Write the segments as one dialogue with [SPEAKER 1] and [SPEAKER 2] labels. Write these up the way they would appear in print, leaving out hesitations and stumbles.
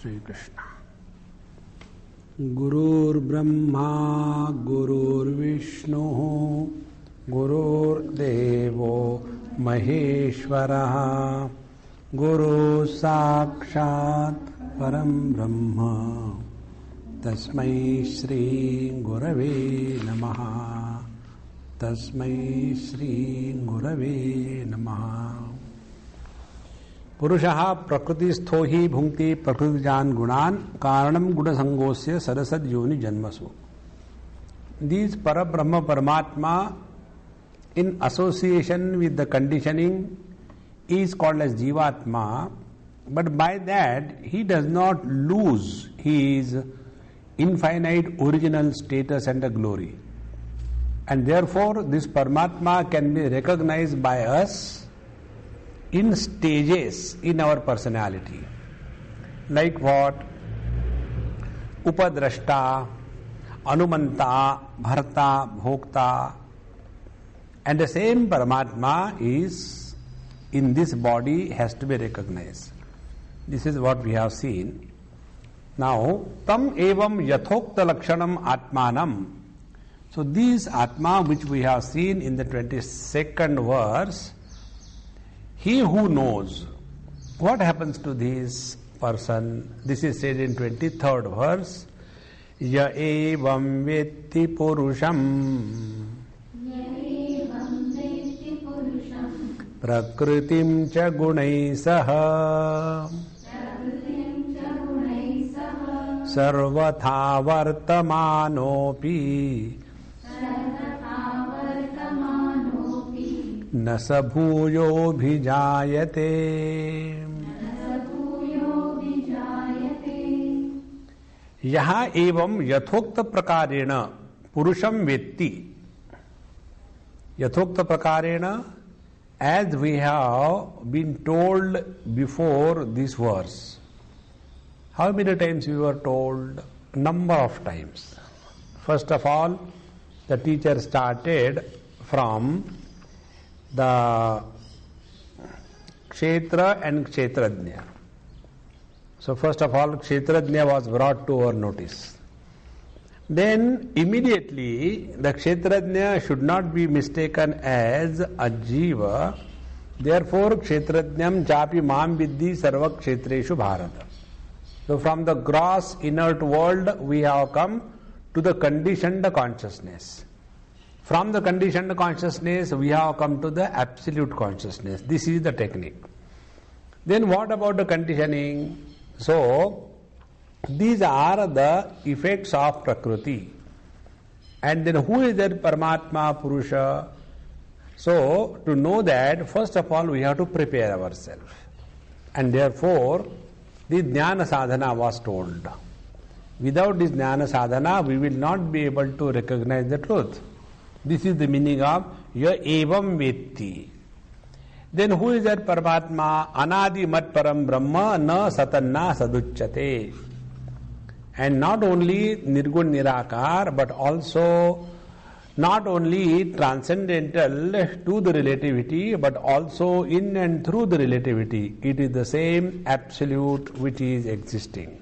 [SPEAKER 1] Sri Krishna. Gurur Brahma, Gurur Vishnu, Gurur Devo Maheshwara, Guru Sakshat Param Brahma, Tasmai Shri Gurave Namaha, Tasmai Shri Gurave Namaha. Purushaha prakriti-stho hi bhunkti prakriti-jan gunan karanam guna-sangosya sarasad yoni janmasu. These Parabrahma Paramatma in association with the conditioning is called as Jivatma, but by that he does not lose his infinite original status and glory. And therefore this Paramatma can be recognized by us in stages in our personality. Like what? Upadrashta, Anumanta, Bharta, Bhokta. And the same Paramatma is in this body has to be recognized. This is what we have seen. Now, tam evam yathokta lakshanam atmanam. So this Atma which we have seen in the 22nd verse, he who knows, what happens to this person? This is said in 23rd verse. Ya evam vetti purusham prakritim cha gunai saha sarvatha vartamanopi न स भूयो भिजायते. यहाँ एवं यथोक्त प्रकारेण पुरुषम वेत्ति. यथोक्त प्रकारेण, as we have been told before this verse. How many times we were told? Number of times. First of all, the teacher started from the Kshetra and Kshetrajna. So first of all, Kshetrajna was brought to our notice. Then immediately the Kshetrajna should not be mistaken as a Jiva. Therefore Kshetrajnam chapi mam viddhi sarva kshetreshu bharata. So from the gross inert world we have come to the conditioned consciousness. From the conditioned consciousness, we have come to the absolute consciousness. This is the technique. Then what about the conditioning? So, these are the effects of Prakriti. And then who is that Paramatma Purusha? So, to know that, first of all, we have to prepare ourselves. And therefore, the Jnana Sadhana was told. Without this Jnana Sadhana, we will not be able to recognize the truth. This is the meaning of ya evam vetti. Then who is that Paramatma? Anadi mat param brahma na satanna saduchyate. And not only nirgun nirakar, but also not only transcendental to the relativity, but also in and through the relativity. It is the same absolute which is existing.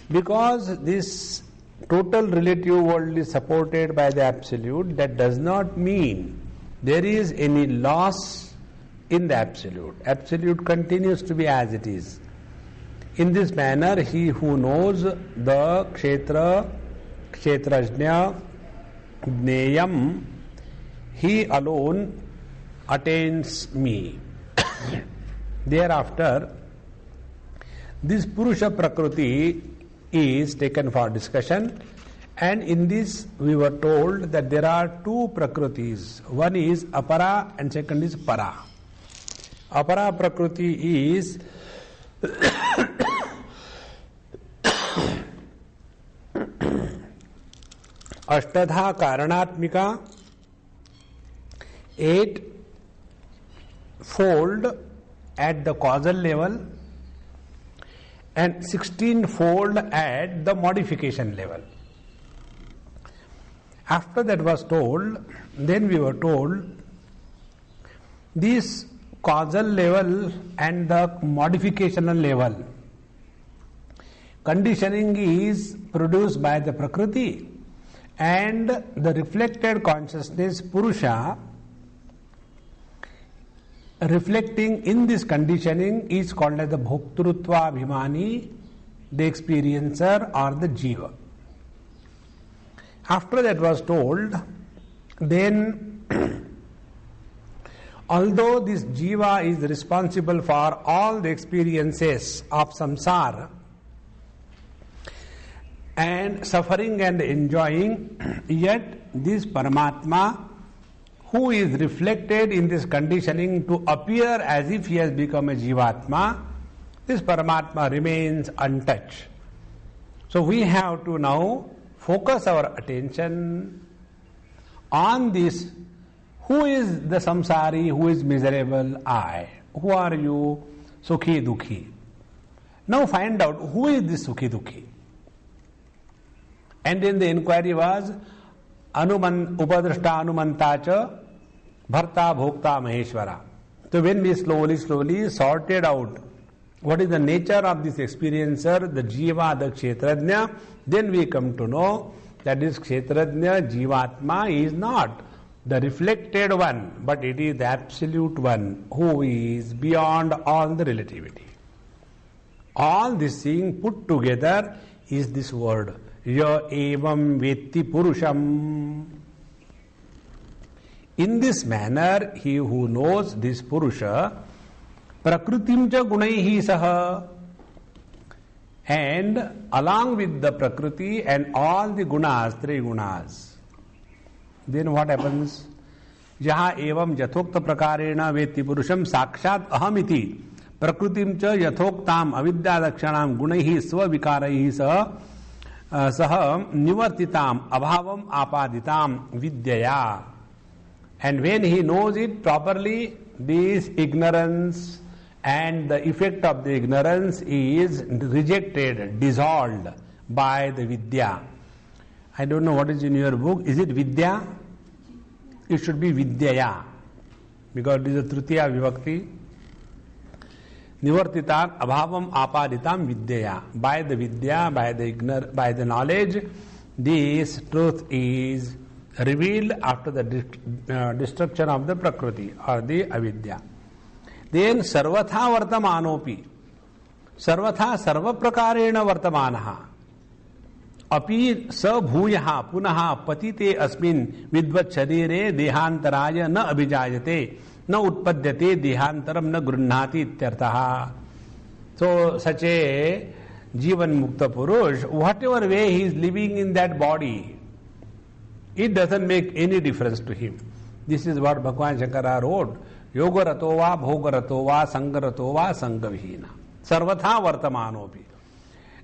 [SPEAKER 1] Because this total relative world is supported by the absolute, that does not mean there is any loss in the absolute. Absolute continues to be as it is. In this manner, he who knows the Kshetra, Kshetrajna, Jneyam, he alone attains me. Thereafter, this Purusha Prakriti is taken for discussion, and in this we were told that there are two Prakritis. One is Apara and second is Para. Apara Prakriti is Ashtadha Karanatmika, 8-fold at the causal level and 16-fold at the modification level. After that was told, then we were told this causal level and the modificational level conditioning is produced by the Prakriti, and the reflected consciousness Purusha reflecting in this conditioning is called as the Bhoktrutva Abhimani, the experiencer or the Jiva. After that was told, then although this Jiva is responsible for all the experiences of samsara and suffering and enjoying, yet this Paramatma, who is reflected in this conditioning to appear as if he has become a Jivatma, this Paramatma remains untouched. So we have to now focus our attention on this. Who is the samsari, who is miserable? I. Who are you? Sukhi Dukhi. Now find out who is this Sukhi Dukhi. And then the inquiry was Upadrashta Anumantacha Bharta Bhokta Maheshwara. So when we slowly sorted out what is the nature of this experiencer, the Jiva, the Kshetrajna, then we come to know that this Kshetrajna, Jivatma is not the reflected one, but it is the absolute one who is beyond all the relativity. All this thing put together is this word, Ya evam vetti purusham. In this manner, he who knows this Purusha, prakritim cha gunaihi saha, and along with the Prakriti and all the gunas, three gunas, then what happens? Jaha evam yathokta prakarena vetti purusham sakshat ahamiti prakritim cha yathoktam avidya dakshanam gunaihi svavikaraihi saha nivartitam abhavam apaditam vidyaya. And when he knows it properly, this ignorance and the effect of the ignorance is rejected, dissolved by the vidya. I don't know what is in your book. Is it vidya? It should be vidyaya, because it is a tritiya vibhakti. Nivartitam abhavam apaditam vidyaya. By the vidya, by the knowledge, this truth is revealed after the destruction of the Prakriti or the avidya. Then sarvatha vartamanopi. Sarvatha sarva prakarena vartamanaha. Api sa bhuyaha punaha patite asmin vidvat sharire dehantaraya na abhijayate na utpadyate dehantaram na grunnhati ityartaha. So such a Jivan Mukta Purush, whatever way he is living in that body, it doesn't make any difference to him. This is what Bhagwan Shankara wrote. Yoga ratova, bhoga ratova, sanga ratova, sanga vihina. Sarvatha vartamanopi.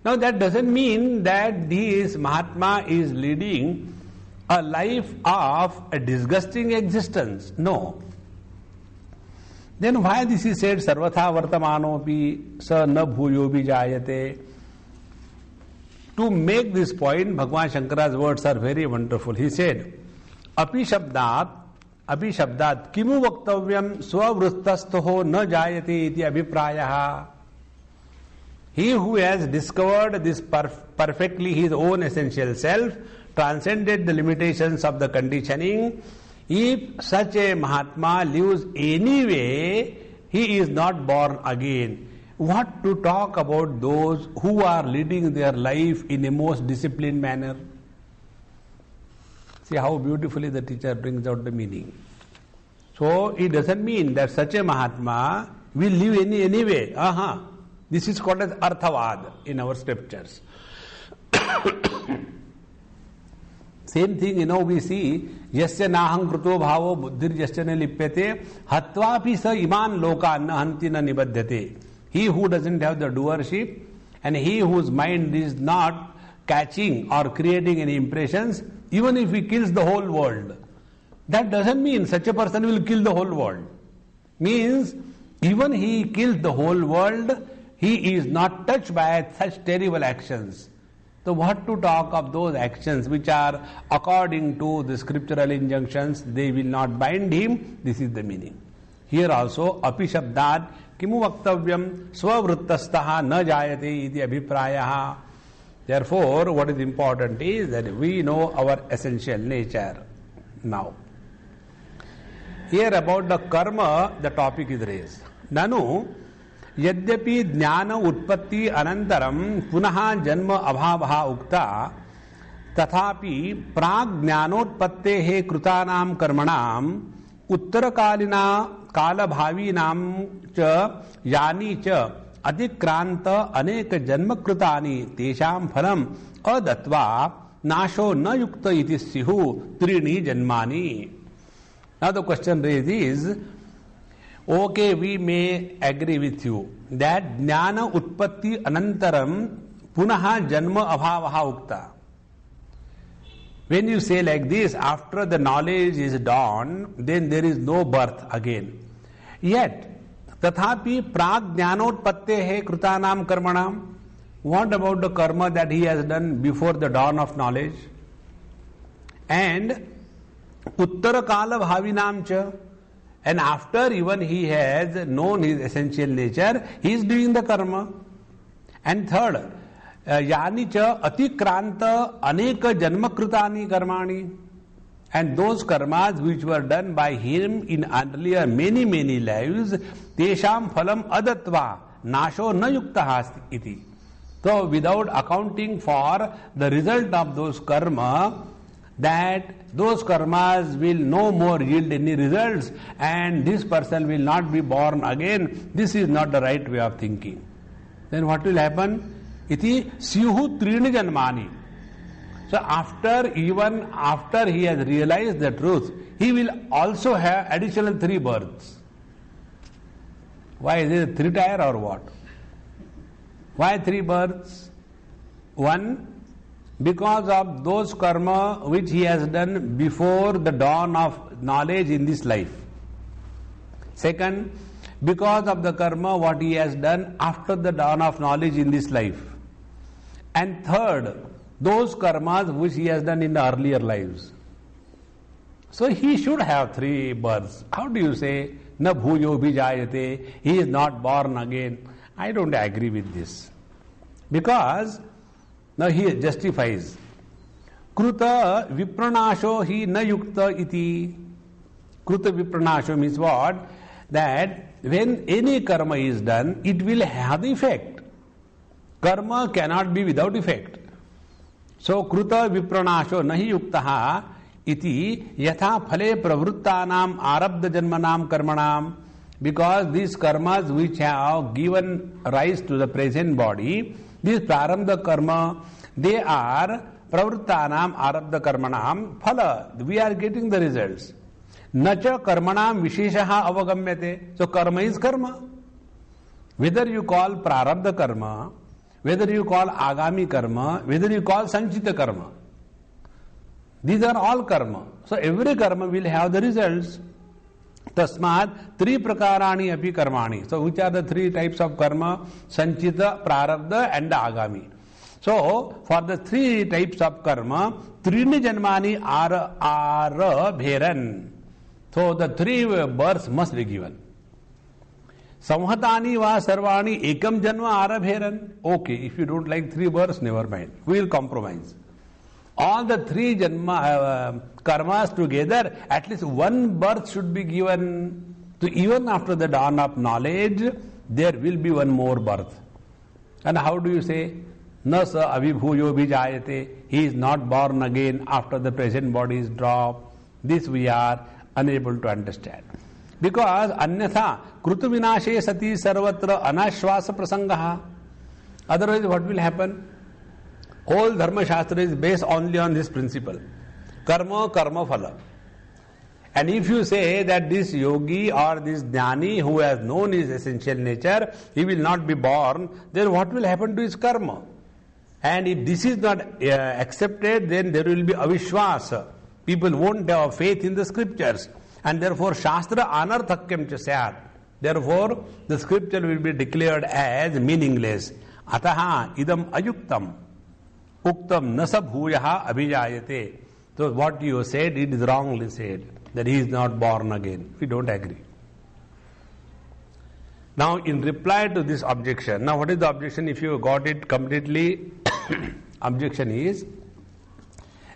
[SPEAKER 1] Now that doesn't mean that this Mahatma is leading a life of a disgusting existence. No. Then why this is said sarvatha vartamanopi sa na bhuyo vijayate? To make this point, Bhagwan Shankara's words are very wonderful. He said, Api shabdat kimu vaktavyam swavruttastoho na jayate iti abhiprayaha. He who has discovered this perfectly his own essential self, transcended the limitations of the conditioning, if such a Mahatma lives anyway, he is not born again. What to talk about those who are leading their life in a most disciplined manner? See how beautifully the teacher brings out the meaning. So it doesn't mean that such a Mahatma will live anyway. This is called as Arthavad in our scriptures. Same thing, we see, Yasya naham kruto bhavo buddhir yasya ne lipyate hatvapi sa iman loka na hanti na nibadhyate. He who doesn't have the doership and he whose mind is not catching or creating any impressions, even if he kills the whole world, that doesn't mean such a person will kill the whole world. Means even he kills the whole world, he is not touched by such terrible actions. So what to talk of those actions which are according to the scriptural injunctions, they will not bind him. This is the meaning. Here also, api shabdat kimu vaktavyam svavruttastaha na jayate iti abhiprayaha. Therefore, what is important is that we know our essential nature now. Here about the karma, the topic is raised. Nanu yadyapi jnana utpatti anantaram punaha janma abhavaha ukta tathapi prag jnanotpattehe krutanam karmanam उत्तरकालीना कालभावीनां च यानि च अधिक्रांत अनेक जन्मकृतानि तेषां फलम् अदत्वा नाशो न युक्त इति स्युः त्रीणि जन्मानि. Now the question raised is, okay, we may agree with you that jnana utpatti anantaram punaha janma abhavaha ukta. When you say like this, after the knowledge is dawned, then there is no birth again. Yet, tathapi prag jnanotpattehe krutanam karmanam. What about the karma that he has done before the dawn of knowledge? And uttara kala bhavinam cha. And after even he has known his essential nature, he is doing the karma. And third, yani cha atikranta aneka janmakritani karmani. And those karmas which were done by him in earlier many lives, tesham phalam adatva nasho na yukta iti. So without accounting for the result of those karma, that those karmas will no more yield any results and this person will not be born again, this is not the right way of thinking. Then what will happen? Iti syuhu trini janmani. So even after he has realized the truth, he will also have additional 3 births. Why is it 3 tier or what? Why 3 births? 1, because of those karma which he has done before the dawn of knowledge in this life. 2, because of the karma what he has done after the dawn of knowledge in this life. And 3, those karmas which he has done in the earlier lives. So he should have 3 births. How do you say, na bhuyo bhijayate, he is not born again? I don't agree with this. Because, now he justifies. Kruta vipranasho hi na yukta iti. Kruta vipranasho means what? That when any karma is done, it will have the effect. Karma cannot be without effect. So, kruta vipranasho nahi yuktaha iti yatha phale pravrittanam arabdha janmanam karmanam. Because these karmas which have given rise to the present body, this prarabdha karma, they are pravrittanam arabdha karmanam phala. We are getting the results. Nacha karmanam visheshaha avagamyate. So, karma is karma. Whether you call prarabdha karma, whether you call agami karma, whether you call sanchita karma, these are all karma. So every karma will have the results. Tasmat 3 prakarani api karmani. So which are the 3 types of karma? Sanchita, prarabdha and agami. So for the 3 types of karma, trini janmani are bheran. So the 3 births must be given. Samhatani va sarvani ekam janma arabheran. Okay, if you don't like 3 births, never mind. We will compromise. All the 3 janma karmas together, at least 1 birth should be given. So even after the dawn of knowledge, there will be 1 more birth. And how do you say? Na sa avibhuyo vijayate. He is not born again after the present body is dropped. This we are unable to understand. Because anyatha krutu vinashe sati sarvatra anashvasa prasangaha. Otherwise what will happen? Whole dharma shastra is based only on this principle. Karma, karma phala. And if you say that this yogi or this jnani who has known his essential nature, he will not be born, then what will happen to his karma? And if this is not accepted, then there will be avishwasa. People won't have faith in the scriptures. And therefore, Shastra anarthakyam cha syat. Therefore, the scripture will be declared as meaningless. Ataha idam ayuktam. Uktam nasa bhuyaha abhijayate. So what you said, it is wrongly said. That he is not born again. We don't agree. Now, in reply to this objection, now what is the objection? If you got it completely, Objection is,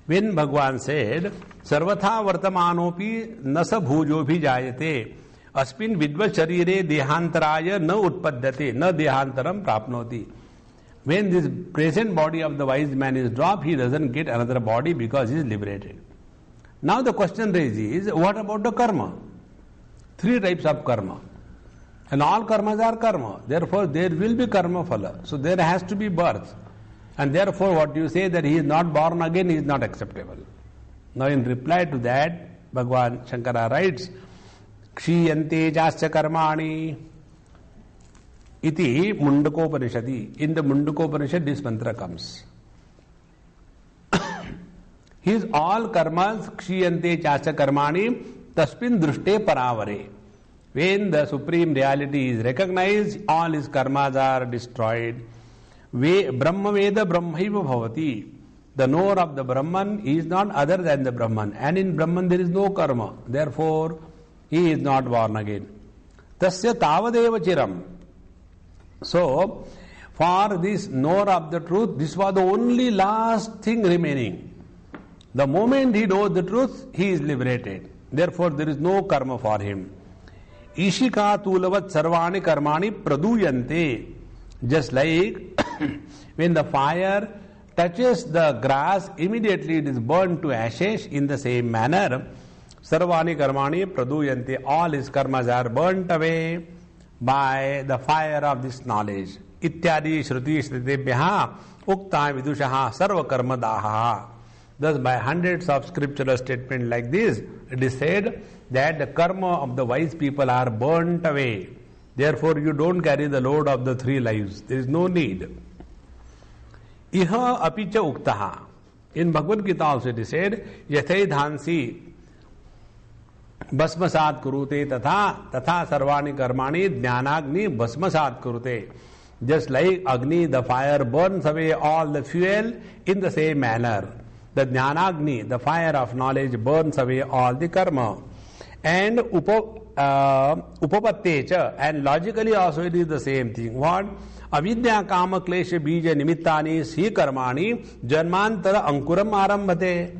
[SPEAKER 1] when Bhagavan said, Sarvatha vartamanopi nasa bhujo bhi jayate, अस्मिन् विद्वत् शरीरे देहांतराय न उत्पद्यते न देहांतरम प्राप्नोति. When this present body of the wise man is dropped, he doesn't get another body because he is liberated. Now the question raised is, what about the karma? Three types of karma. And all karmas are karma. Therefore, there will be karma phala. So there has to be birth. And therefore, what you say that he is not born again is not acceptable. Now in reply to that, Bhagavan Shankara writes, Kshiyante jasya karmani iti Mundakopanishadi. In the Mundakopanishad, this mantra comes. His all karmas, Kshiyante jasya karmani, tasmin drushte paravare. When the supreme reality is recognized, all his karmas are destroyed. Brahma Veda Brahmaiva Bhavati. The knower of the Brahman is not other than the Brahman. And in Brahman there is no karma. Therefore, he is not born again. Tasya tavadeva chiram. So, for this knower of the truth, this was the only last thing remaining. The moment he knows the truth, he is liberated. Therefore, there is no karma for him. Ishika tulavat sarvani karmani praduyante. Just like when the fire touches the grass, immediately it is burned to ashes. In the same manner, Sarvani karmani praduyante, all his karmas are burnt away by the fire of this knowledge. Ityadi shruti shritebhyaha ukta vidushaha sarva karma daha. Thus, by hundreds of scriptural statements like this, it is said that the karma of the wise people are burnt away. Therefore, you don't carry the load of the three lives. There is no need. Iha apicha uktaha. In Bhagavad Gita also it is said, Yathai dhansi Bhasmasat kurute tatha sarvani karmani jnanagni bhasmasat kurute. Just like Agni, the fire burns away all the fuel, in the same manner the jnanagni, the fire of knowledge, burns away all the karma. And upapattecha, and logically also it is the same thing. What? Avidya kama klesha bija nimittani si karmani janmantara ankuram arambhate.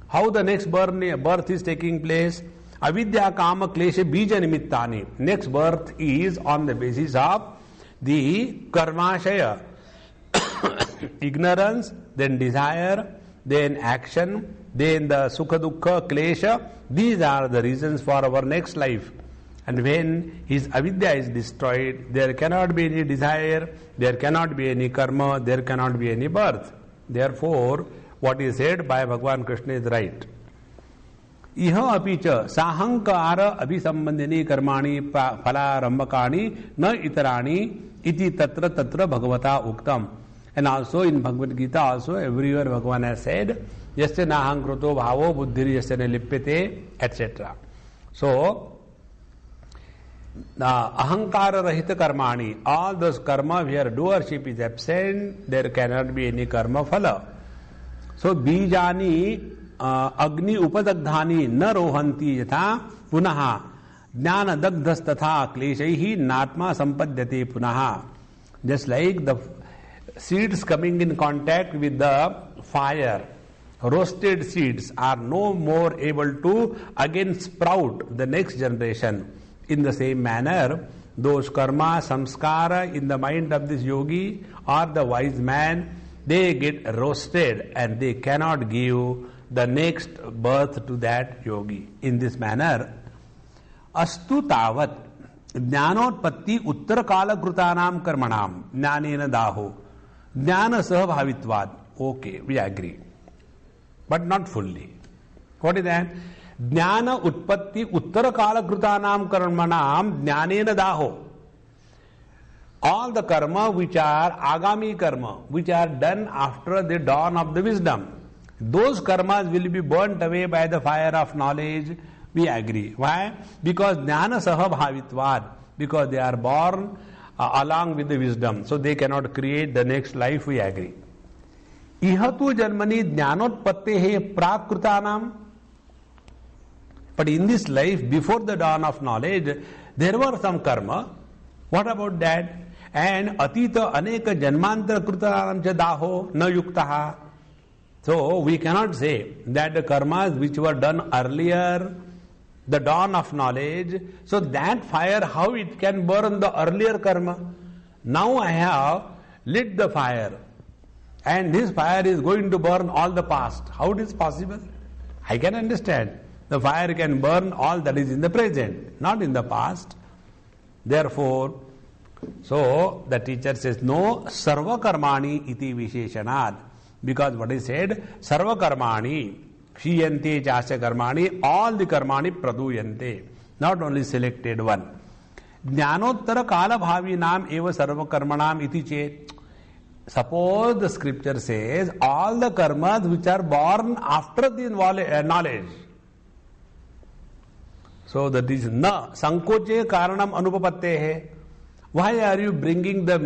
[SPEAKER 1] How the next birth is taking place? Avidya kama klesha bija nimittani. Next birth is on the basis of the karmashaya. Ignorance, then desire, then action, then the sukha dukkha klesha. These are the reasons for our next life. And when his avidya is destroyed, there cannot be any desire, there cannot be any karma, there cannot be any birth. Therefore, what is said by Bhagavan Krishna is right. Iha apicha sahankara abhisambandhini karmani phalarambakani na itarani iti tatra bhagavata uktam. And also in Bhagavad Gita also everywhere Bhagavan has said, yasya nahankruto bhavo buddhiri yasya nilipyate, etc. So, the ahankara rahita karmani, all those karma where doership is absent, there cannot be any karma phala. So, bijani agni upadagdhani na rohanti yatha punaha jnana dagdhas tatha kleshaihi natma sampadhyate punaha. Just like the seeds coming in contact with the fire, roasted seeds are no more able to again sprout the next generation. In the same manner, those karma, samskara in the mind of this yogi or the wise man, they get roasted and they cannot give the next birth to that yogi. In this manner, astu tavat jnanotpatti uttarakala krutanam karmanam jnanena daho jnana sahabhavitvad. Okay, we agree. But not fully. What is that? Jnana utpatti uttarakala krutanam karmanam jnanena daho. All the karma which are agami karma, which are done after the dawn of the wisdom, those karmas will be burnt away by the fire of knowledge. We agree. Why? Because jnana sahabhavitvad. Because they are born along with the wisdom. So they cannot create the next life. We agree. Ihatu janmani jnanotpattehe prakrutanam. But in this life, before the dawn of knowledge, there were some karma. What about that? and atita aneka janmantra krutanam cha daho na yuktaha. So we cannot say that the karmas which were done earlier, the dawn of knowledge, so that fire, how it can burn the earlier karma? Now I have lit the fire and this fire is going to burn all the past. How it is possible? I can understand. The fire can burn all that is in the present, not in the past. Therefore, so the teacher says, no, sarva karmani iti visheshanad. Because what is said, sarva karmani, kshiyante chasya karmani, all the karmani praduyante. Not only selected one. Jnanottara kala bhavi nam eva sarva karmanam iti chet. Suppose the scripture says, all the karmas which are born after the knowledge. So that is na sankoche karanam anubhavattehe. Why are you bringing the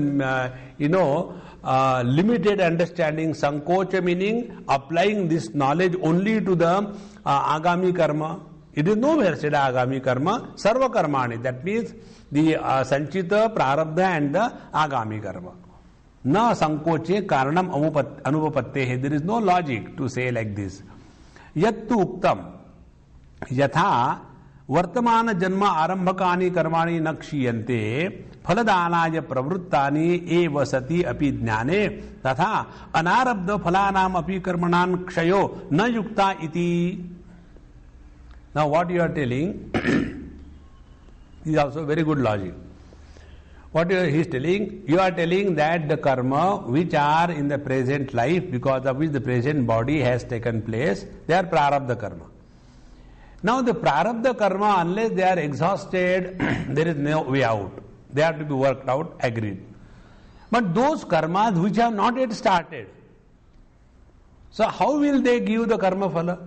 [SPEAKER 1] limited understanding? Sankocha meaning applying this knowledge only to the agami karma. It is nowhere said agami karma, sarva karmani. That means the sanchita, prarabdha and the agami karma. Na sankoche karanam anubhavattehe. There is no logic to say like this. Yattu uktam yatha वर्तमान जन्म आरंभकानि कर्माणि न क्षीयन्ते फलदानाय प्रवृत्तानि एव सति अपि ज्ञाने तथा अनारब्ध फलानाम अपि कर्मणां क्षयो न युक्ता इति. Now what you are telling is also very good logic. What he is telling, you are telling that the karma which are in the present life, because of which the present body has taken place, they are prarabdha karma. Now the prarabdha karma, unless they are exhausted, there is no way out. They have to be worked out, agreed. But those karmas which have not yet started, so how will they give the karma phala?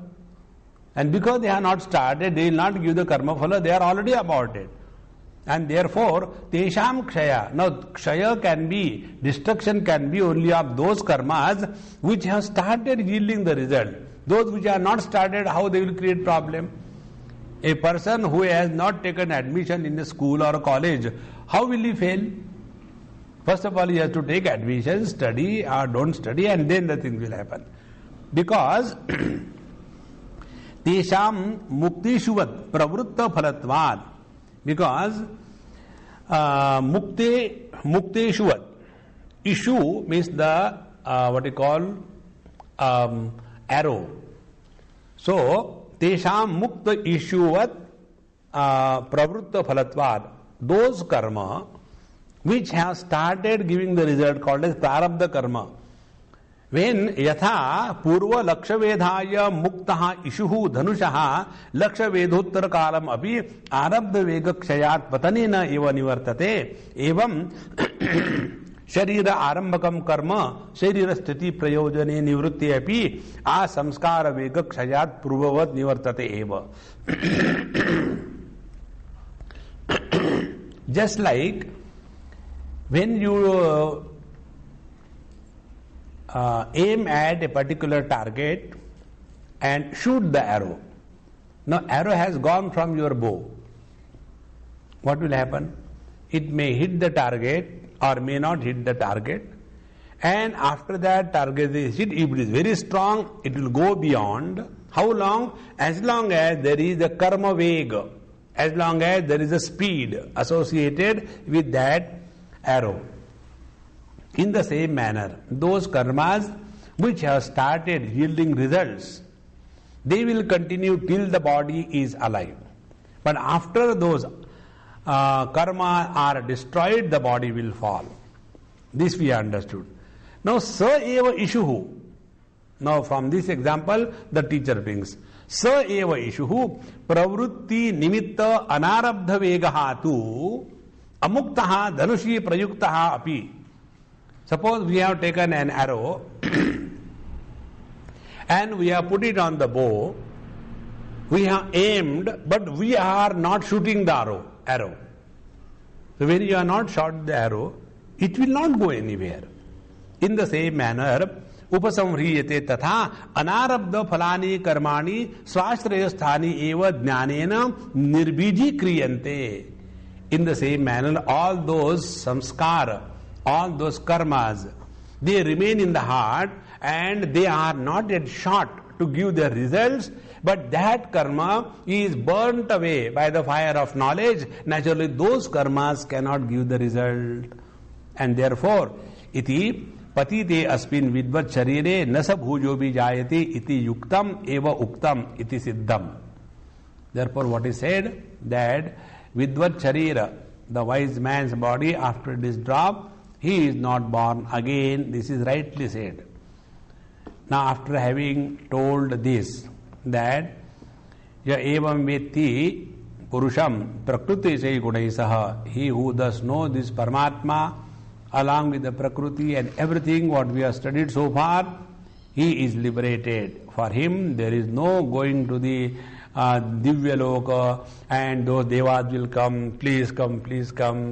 [SPEAKER 1] And because they have not started, they will not give the karma phala, they are already aborted. And therefore, tesham kshaya. Now kshaya can be, destruction can be only of those karmas which have started yielding the result. Those which are not started, how they will create problem? A person who has not taken admission in a school or a college, how will he fail? First of all, he has to take admission, study or don't study, and then the thing will happen. Because tesham muktishuvat pravritta phalatvad. Because mukteshuvat, issue means the what you call arrow. So tesham mukta issuvat pravritta phalatvad. Those karma which have started giving the result called as prarabdha karma. When yatha purva lakshavedhaya muktaha ishuhu dhanushaha lakshavedhottara kalam api arabdha vega kshayat patanena eva nivartate evam sharira arambakam karma sharira sthiti prayojane nivrutti api a samskara vega kshayat purvavat nivartate eva. Just like when you aim at a particular target and shoot the arrow. Now arrow has gone from your bow. What will happen? It may hit the target or may not hit the target. And after that target is hit, if it is very strong, it will go beyond. How long? As long as there is a karma vega, as long as there is a speed associated with that arrow. In the same manner, those karmas which have started yielding results, they will continue till the body is alive. But after those karma are destroyed, the body will fall. This we understood. Now, sa eva ishuhu. Now, from this example, the teacher brings sa eva ishuhu pravrutti nimitta anarabdha vegahatu amuktaha dhanushi prayuktaha api. Suppose we have taken an arrow and we have put it on the bow. We have aimed, but we are not shooting the arrow. So when you are not shot the arrow, it will not go anywhere. In the same manner, upasamhriyate tatha anarabdha phalani karmani swashrayasthani eva jnanena nirbiji kriyante. in the same manner, all those samskara, all those karmas, they remain in the heart and they are not yet short to give their results, but that karma is burnt away by the fire of knowledge. Naturally, those karmas cannot give the result. And therefore, iti patite asmin vidvat sharire nasa bhujo bhi jayati iti yuktam eva uktam iti siddham. Therefore, what is said that vidvat sharira, the wise man's body, after it is dropped, he is not born again. This is rightly said. Now, after having told this, that ya evam vetti purusham prakriti sai gunai saha, he who thus knows this Paramatma along with the Prakriti and everything what we have studied so far, he is liberated. For him there is no going to the Divya Loka and those devas will come, please come,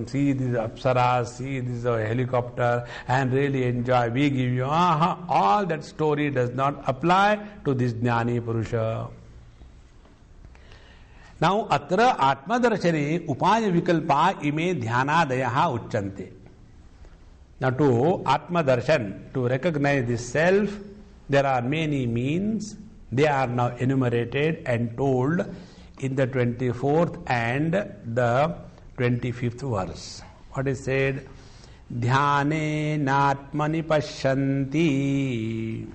[SPEAKER 1] see this Apsaras, see this helicopter and really enjoy, we give you, all that story does not apply to this Jnani Purusha. Now, atra Atmadarshane upaya vikalpa ime dhyanadayaha uchante. Now, to Atmadarshan, to recognize this self, there are many means. They are now enumerated and told in the 24th and the 25th verse. What is said? Dhyane natmani pashyanti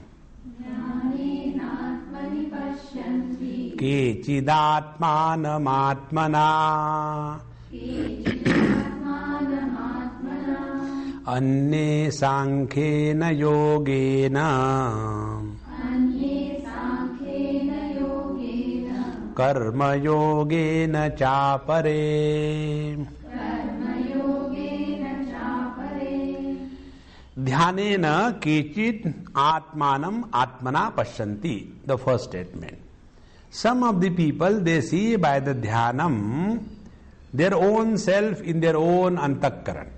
[SPEAKER 1] kechidatmanam atmana अन्ये सांख्येन योगेन कर्म योगेन चापरे ध्यानेन केचित् आत्मानं आत्मना पश्यन्ति. The first statement. Some of the people, they see by the dhyanam their own self in their own antakaran.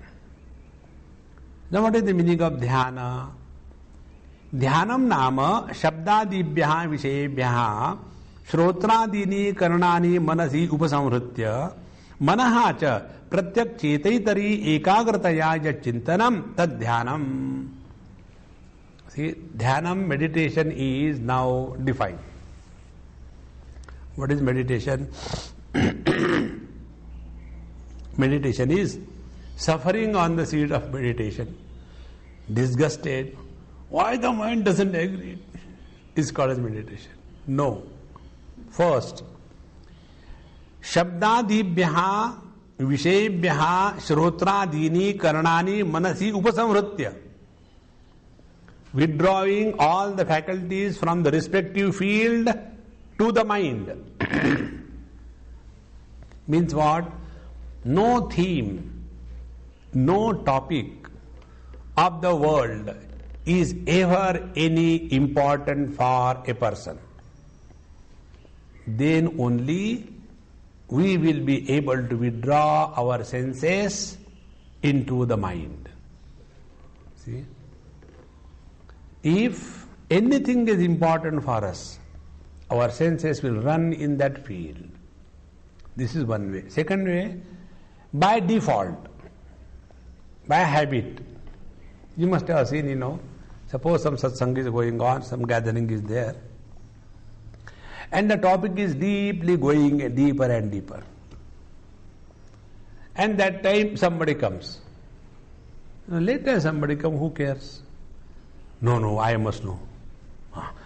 [SPEAKER 1] Now, what is the meaning of dhyana? Dhyanam nama shabdadibhyaha vishayebhyaha श्रोत्रादीनि कर्णानि मनसि उपसंहृत्य मनः च प्रत्यक् चेतैतरी एकाग्रतया यच्चिन्तनं तद्ध्यानम्. See, dhyanam, meditation is now defined. What is meditation? Meditation is suffering on the seat of meditation, disgusted. Why the mind doesn't agree? Is called as meditation. No. First, Shabdadibhyaha Vishayebhyaha Shrotradini Karnani Manasi Upasamhritya. Withdrawing all the faculties from the respective field to the mind. Means what? No theme, no topic of the world is ever any important for a person. Then only we will be able to withdraw our senses into the mind. See? If anything is important for us, our senses will run in that field. This is one way. Second way, by default, by habit. You must have seen, suppose some satsang is going on, some gathering is there, and the topic is deeply going deeper and deeper. And that time somebody comes. Later somebody comes, who cares? No, I must know.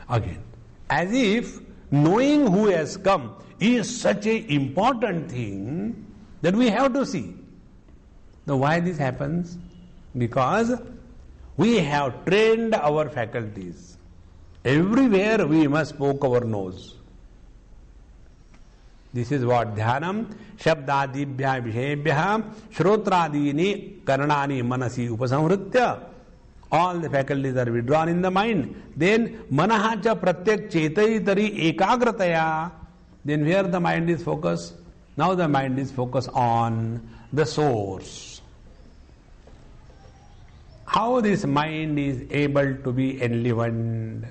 [SPEAKER 1] Again. As if knowing who has come is such an important thing that we have to see. Now why this happens? Because we have trained our faculties. Everywhere we must poke our nose. This is what dhyanam shabdadibhya vishayebhya shrotradini karnani manasi upasamhritya. All the faculties are withdrawn in the mind. Then manaha cha pratyak chetayitari ekagrataya. Then where the mind is focused? Now the mind is focused on the source. How this mind is able to be enlivened?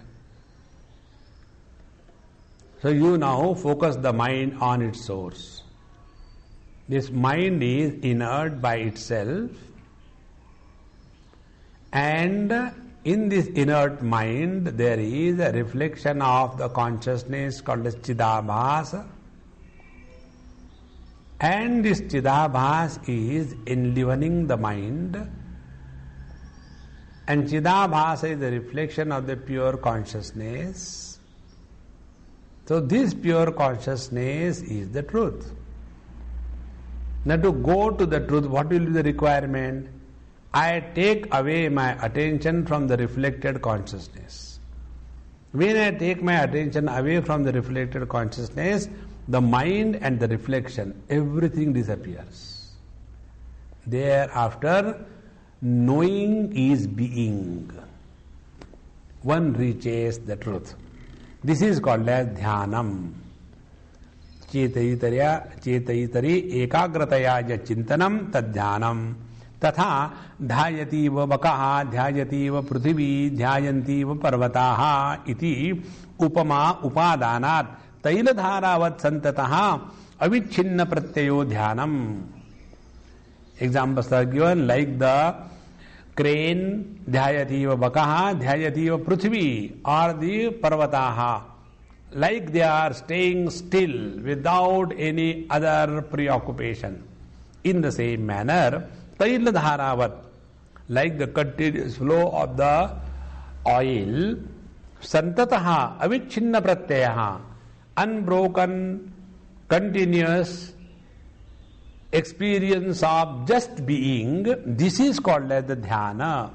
[SPEAKER 1] So you now focus the mind on its source. This mind is inert by itself, and in this inert mind there is a reflection of the consciousness called as Chidabhasa, and this Chidabhas is enlivening the mind, and Chidabhasa is the reflection of the pure consciousness. So this pure consciousness is the truth. Now to go to the truth, what will be the requirement? I take away my attention from the reflected consciousness. When I take my attention away from the reflected consciousness, the mind and the reflection, everything disappears. Thereafter, knowing is being. One reaches the truth. This is called as dhyanam. चेतयितरी एकाग्रतया च चिंतनम तद्ध्यानम तथा ध्यायतीव बकः ध्यायतीव पृथिवी ध्यायन्तीव पर्वताः इति उपमा उपादानात् तैलधारावत् सन्ततः अविच्छिन्न प्रत्ययो ध्यानम. Examples are given like the crane dhyayativa bakaha dhyayativa prithvi, or the parvataha, like they are staying still without any other preoccupation. In the same manner, taila dharavat, like the continuous flow of the oil, santataha avichinna pratyaha, unbroken, continuous experience of just being, this is called as the dhyana.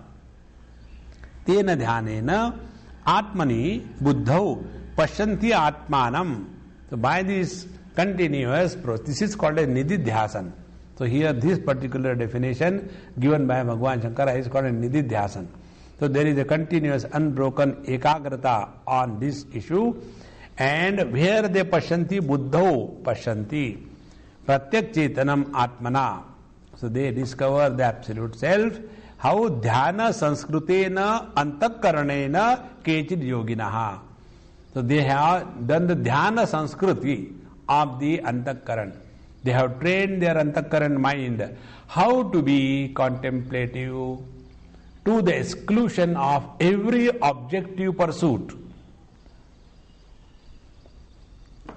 [SPEAKER 1] Tena dhyanena atmani buddhau pashyanti atmanam. So by this continuous process, this is called as nididhyasan. So here this particular definition given by Bhagavan Shankar is called as nididhyasan. So there is a continuous unbroken ekagrata on this issue, and where they pashyanti buddhau pashyanti pratyak chetanam atmana. So they discover the absolute self. How dhyana sanskritena antakaranena kechid yoginaha. So they have done the dhyana sanskriti of the antakaran. They have trained their antakaran mind how to be contemplative to the exclusion of every objective pursuit.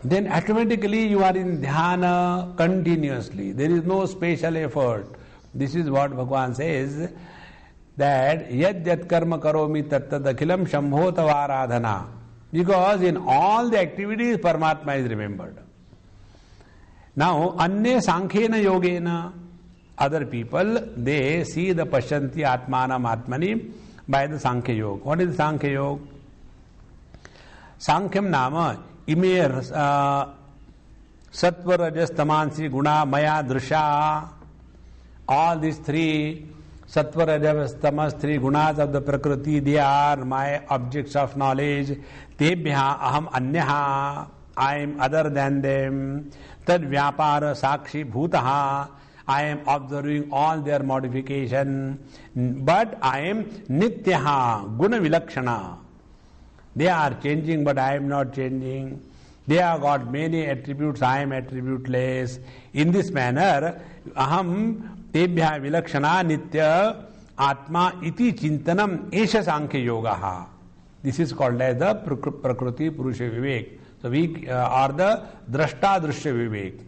[SPEAKER 1] Then automatically you are in dhyana continuously. There is no special effort. This is what Bhagavan says, that yad yat karma karomi tat tad akhilam shambho tavaradhana. Because in all the activities Paramatma is remembered. Now, anye sankhena yogena, other people, they see the pashyanti atmanam atmani by the Sankhya Yoga. What is Sankhya Yoga? Sankhyam nama ime sattva rajas tamansi guna maya drusha. All these three sattva rajas tamas, three gunas of the prakriti, they are my objects of knowledge. Tebhya aham anyaha, I am other than them. Tad vyapara sakshi bhutaha, I am observing all their modification. But I am nityaha, guna vilakshana. They are changing, but I am not changing. They have got many attributes, I am attributeless. In this manner, aham tebhya vilakshana nitya atma iti chintanam esha sankhya yogaha. This is called as the prakriti purusha vivek. So we are the drashta drushya vivek.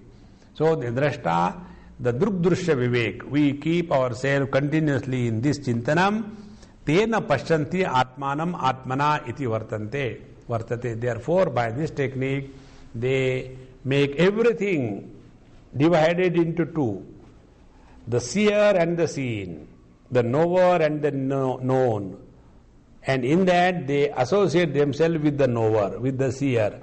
[SPEAKER 1] So the drashta, the druk drushya vivek, we keep ourselves continuously in this chintanam. Tena pashyanti atmanam atmana iti vartate. Therefore, by this technique, they make everything divided into two. The seer and the seen, the knower and the known. And in that they associate themselves with the knower, with the seer.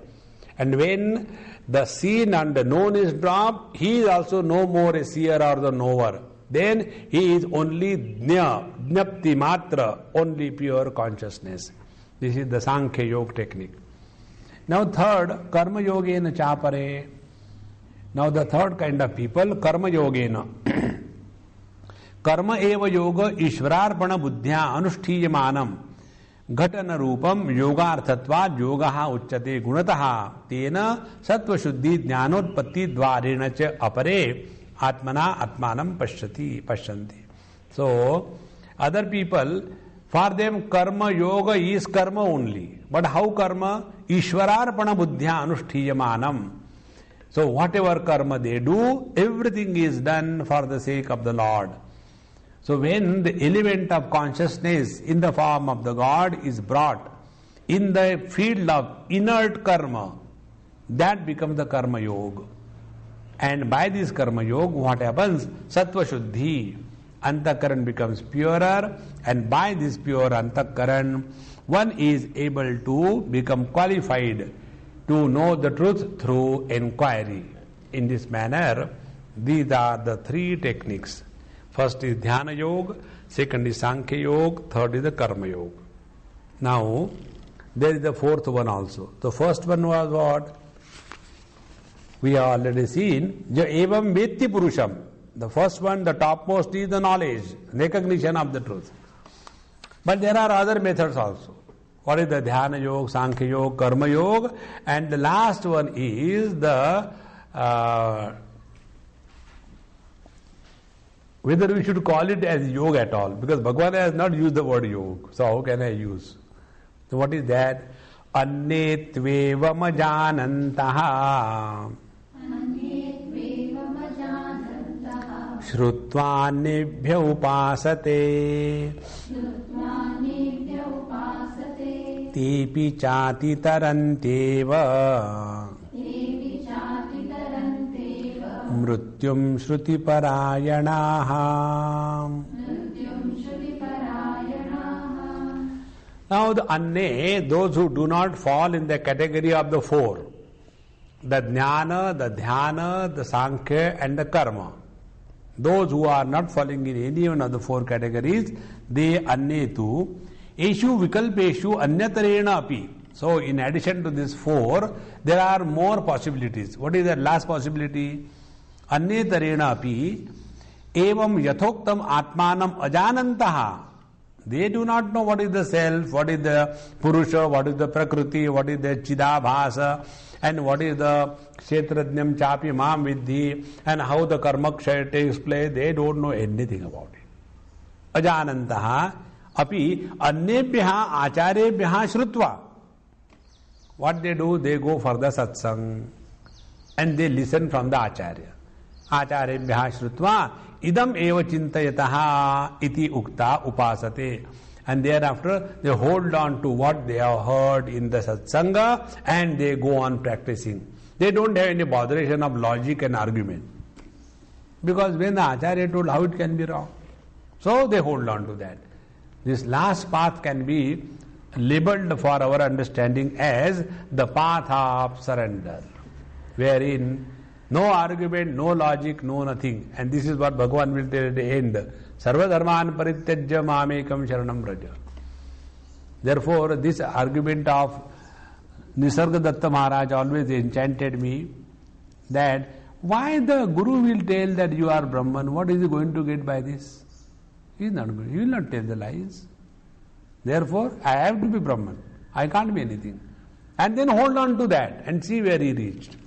[SPEAKER 1] And when the seen and the known is dropped, he is also no more a seer or the knower. Then he is only jnapti matra, only pure consciousness. This is the Sankhya Yoga technique. Now third, Karma Yogena Chapare. Now the third kind of people, Karma Yogena. Karma eva yoga ishvararpana buddhya anushtiyamanam. घटन रूपम योगार्थत्वाद योगः उच्यते गुणतः तेन सत्वशुद्धि ज्ञानोत्पत्ति द्वारेण च अपरे Atmana Atmanam Pashyanti. So, other people, for them karma yoga is karma only. But how karma? Ishwararpana buddhya anushtiyamanam. So whatever karma they do, everything is done for the sake of the Lord. So when the element of consciousness in the form of the God is brought in the field of inert karma, that becomes the karma yoga. And by this karma yoga, what happens? Sattva shuddhi. Antakaran becomes purer, and by this pure antakaran, one is able to become qualified to know the truth through inquiry. In this manner, these are the three techniques. First is Dhyana Yoga, second is Sankhya Yoga, third is the Karma Yoga. Now, there is the fourth one also. The first one was what? We have already seen. Ja evam vetti purusham. The first one, the topmost, is the knowledge, recognition of the truth. But there are other methods also. What is the Dhyana Yoga, Sankhya Yoga, Karma Yoga? And the last one is the whether we should call it as yoga at all, because Bhagavad has not used the word yoga. So how can I use? So what is that? Annetvevam ajanantaha Shrutvanebhya upasate Tepi chati taranteva Mrutyum shruti parayanaha. Now the anne, those who do not fall in the category of the four, the jnana, the dhyana, the sankhya and the karma, those who are not falling in any one of the four categories, they anne tu eshu vikalpeshu anyatarena api. So in addition to these four, there are more possibilities. What is the last possibility? Anyatarena api evam yathoktam atmanam ajanantaha. They do not know what is the self, what is the purusha, what is the prakriti, what is the chidabhasa, and what is the kshetrajnam chapi mam vidhi, and how the karma kshaya takes place. They don't know anything about it. Ajanantaha api annebhyaha acharebhyaha shrutva. What they do? They go for the satsang and they listen from the acharya. Acharebhyaha shrutva idam eva chintayataha iti ukta upasate. And thereafter they hold on to what they have heard in the satsanga and they go on practicing. They don't have any botheration of logic and argument. Because when the acharya told, how it can be wrong? So they hold on to that. This last path can be labeled for our understanding as the path of surrender, wherein no argument, no logic, no nothing. And this is what Bhagavan will tell at the end. Sarva dharman parityajya mamekam sharanam vraja. Therefore, this argument of Nisargadatta Maharaj always enchanted me, that why the Guru will tell that you are Brahman, what is he going to get by this? He is not going. He will not tell the lies. Therefore, I have to be Brahman. I can't be anything. And then hold on to that and see where he reached.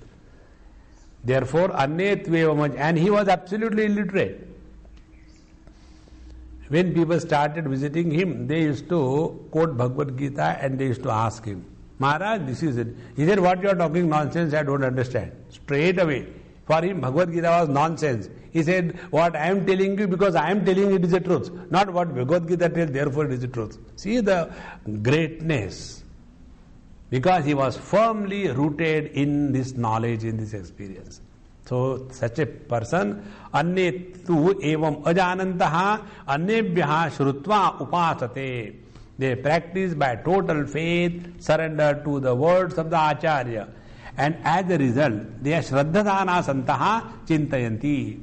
[SPEAKER 1] Therefore, annetvevam, and he was absolutely illiterate. When people started visiting him, they used to quote Bhagavad Gita and they used to ask him, Maharaj, this is it. He said, what you are talking nonsense, I don't understand. Straight away. For him, Bhagavad Gita was nonsense. He said, what I am telling you, because I am telling you it is the truth. Not what Bhagavad Gita tells, therefore it is the truth. See the greatness. Because he was firmly rooted in this knowledge, in this experience. So, such a person, annetu evam ajanantaha annebhyaha shrutva upasate. They practice by total faith, surrender to the words of the Acharya. And as a result, they are shraddhadana santaha chintayanti.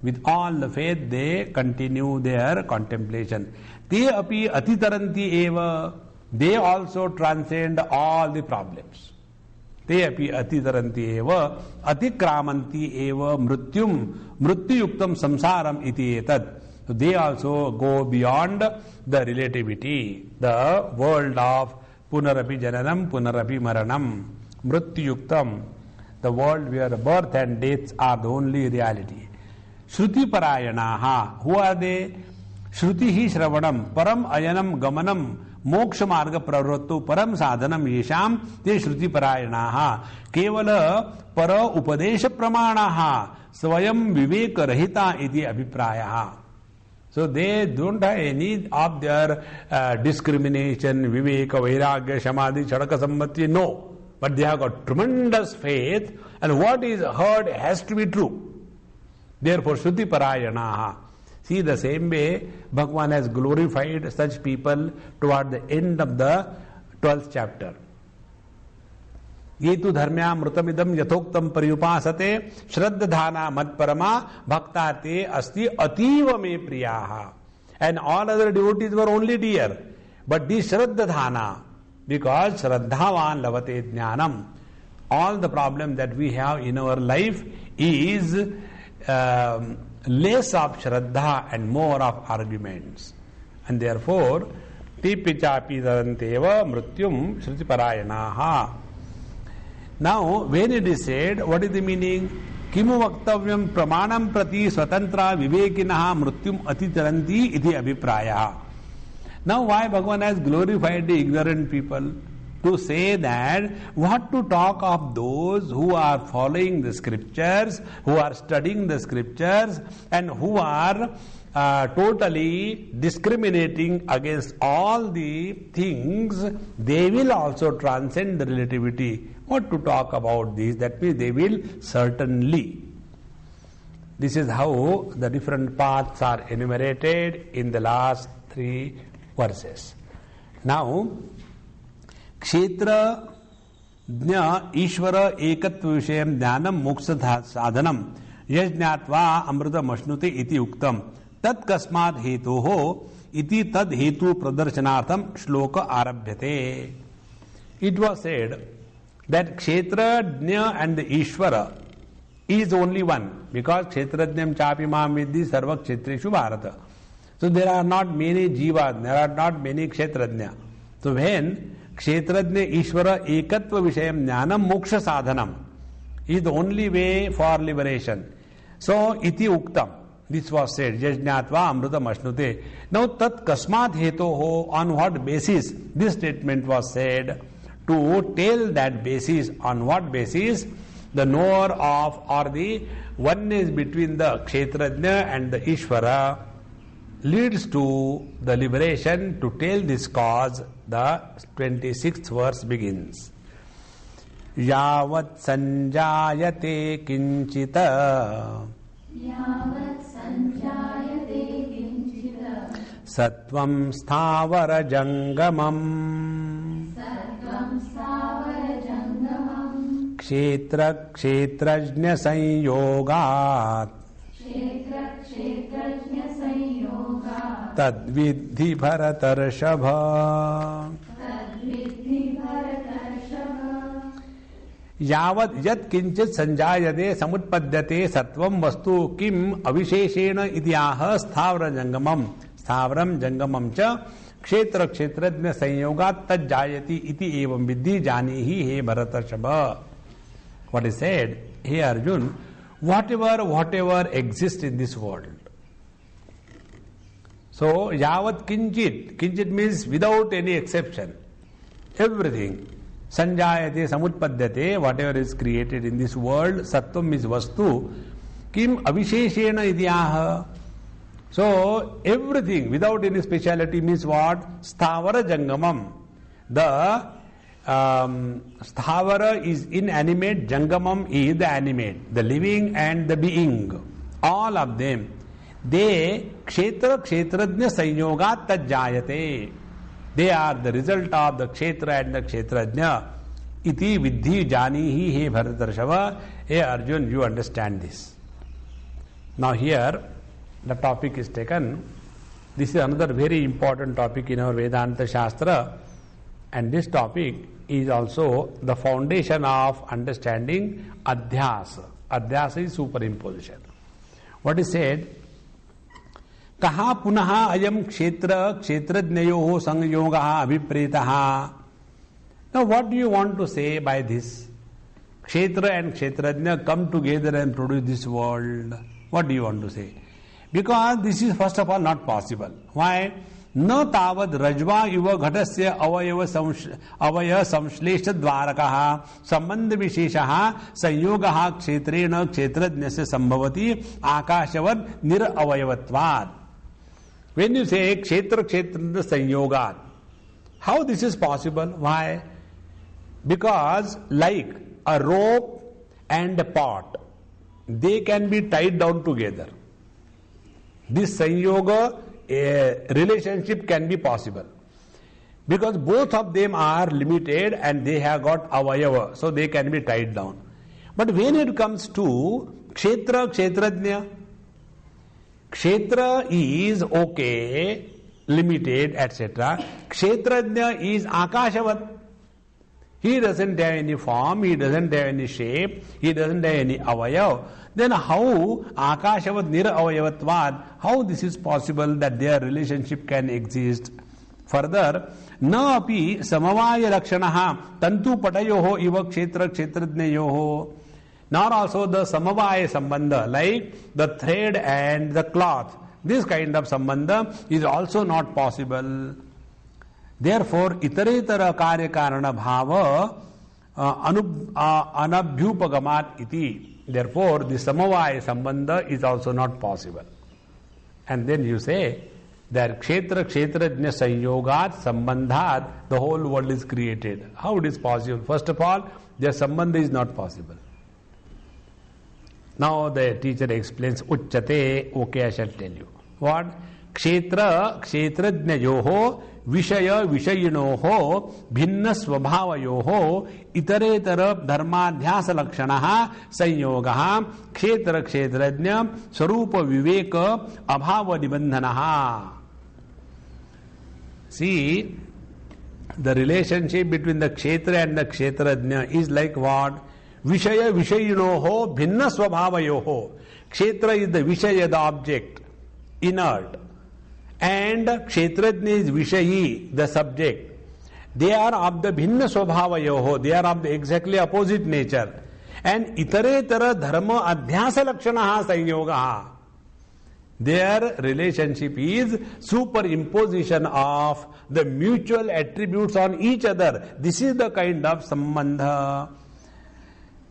[SPEAKER 1] With all the faith, they continue their contemplation. Te api atitaranti eva. They also transcend all the problems. Te api atitaranti eva atikramanti eva mrutyuyuktam samsaram iti etad. So they also go beyond the relativity, the world of punarapi jananam, punarapi maranam, mrutyuyuktam, the world where birth and death are the only reality. Shruti Parayanaha. Who are they? Shruti hi Shravanam, Param Ayanam Gamanam, Moksha Marga Pravrattu, Param Sadhanam Yesham, Te Shruti Parayanaha. Kevala Para Upadesha Pramanaha, Swayam Viveka Rahita iti Abhiprayaha. So they don't have any of their discrimination, Viveka, Vairagya, Samadhi, Chadaka Sammati, no. But they have got tremendous faith, and what is heard has to be true. Therefore, Shruti Parayanaha. See, the same way Bhagavan has glorified such people toward the end of the 12th chapter. Yetu dharmya mrutamidam yathoktam pariyupasate shraddhana matparama bhaktate asti ativa me priyaha. And all other devotees were only dear. But this shraddhana, because Shraddhavan lavate jnanam. All the problem that we have in our life is less of Shraddha and more of arguments. And therefore, tipi chapi daranteva mrutyum shruti parayanaha. Now, when it is said, what is the meaning? Kimu vaktavyam pramanam prati swatantra vivekinaha mrutyum atitaranti iti abhiprayaha. Now, why Bhagavan has glorified the ignorant people? To say that what to talk of those who are following the scriptures, who are studying the scriptures, and who are totally discriminating against all the things, they will also transcend the relativity. What to talk about this? That means they will certainly. This is how the different paths are enumerated in the last 3 verses. Now, Kshetra Jna Ishvara Ekatva Vishayam Jnanam Moksha Sadhanam Yajnatva Amrita Mashnute iti Uktam Tat Kasmad Hetoho iti Tad Hetu Pradarshanatham Shloka Arabhyate. It was said that Kshetra Jna and the Ishvara is only one, because Kshetrajnam Chapi Mam Vidhi Sarva Kshetreshu Bharata. So there are not many jivas, there are not many Kshetrajna. So when Kshetrajna Ishvara Ekatva Vishayam Jnanam Moksha Sadhanam is the only way for liberation. So iti Uktam, this was said, Yajnatva Amrita Mashnute. Now Tat Kasmat Hetoho, on what basis this statement was said? To tell that basis, on what basis? The knower of, or the oneness between the Kshetrajna and the Ishvara leads to the liberation. To tell this cause, the 26th verse begins. Yavat sanjayate kinchita Sattvam sthavara jangamam Kshetra kshetrajna sanyogat Tadvidhi bharatarashabha. Yavat yat kinchit sanjayate samutpadyate sattvam vastu kim avisheshena idyaha sthavara jangamam stavaram jangamam cha kshetra kshetrajna sanyogat tajjayati iti evam vidhi janihi he bharatarashabha. What is said? Hey Arjun, whatever exists in this world. So, yavat kinchit. Kinchit means without any exception. Everything. Sanjayate, samutpadyate, whatever is created in this world, sattvam is vastu. Kim avisheshena idyaha. So, everything without any speciality means what? Sthavara jangamam. The sthavara is inanimate, jangamam is the animate, the living and the being. All of them. They kshetra kshetrajna sanyogat tajjayate. They are the result of the kshetra and the kshetrajna. Iti vidhi janihi he bharatarshava. Hey Arjun, you understand this. Now here the topic is taken. This is another very important topic in our Vedanta Shastra, and this topic is also the foundation of understanding adhyasa. Adhyasa is superimposition. What is said? Kaha punaha ayam kshetra kshetrajnayoho sangyogaha abhipretaha. Now what do you want to say by this? Kshetra and kshetrajna come together and produce this world. What do you want to say? Because this is first of all not possible. Why? न तावद रज्वा युव घटस्य अवयव संश्लेष द्वारकः संबंध विशेषः संयोगः क्षेत्रेण क्षेत्रज्ञस्य संभवति आकाशवद निरअवयवत्वात्. When you say kshetra kshetra sanyogat, how this is possible? Why? Because like a rope and a pot, they can be tied down together. This sanyoga relationship can be possible because both of them are limited and they have got avayava, so they can be tied down. But when it comes to kshetra kshetrajna, kshetra is okay, limited, etc. Kshetrajna is akashavat. He doesn't have any form, he doesn't have any shape, he doesn't have any avayav. Then how akashavat niravayavatvad, how this is possible that their relationship can exist? Further, na api samavaya lakshanaha tantu patayoho iva kshetra kshetrajnayoho. Nor also the samavaya sambandha, like the thread and the cloth. This kind of sambandha is also not possible. Therefore, itaretara karya karana bhava anabhyupagamat iti. Therefore, the samavaya sambandha is also not possible. And then you say that kshetra kshetrajna sanyogat sambandhat, the whole world is created. How it is possible? First of all, their sambandha is not possible. Now the teacher explains uchchate. Okay, I shall tell you. What? Kshetra kshetrajnayoho Vishaya Vishayinoho Bhinna Swabhavayoho Itaretara Dharmadhyasa Lakshanaha Sanyogaha Kshetra Kshetrajna Sarupa Viveka Abhava Nibandhanaha. See, the relationship between the Kshetra and the Kshetrajna is like what? Vishaya Vishayinoho Bhinna Swabhavayoho. Kshetra is the Vishaya, the object, inert. And kshetrajna is vishayi, the subject. They are of the bhinna swabhavayoho, they are of the exactly opposite nature. And itaretara dharma adhyasa lakshanaha sanyogaha. Their relationship is superimposition of the mutual attributes on each other. This is the kind of sambandha.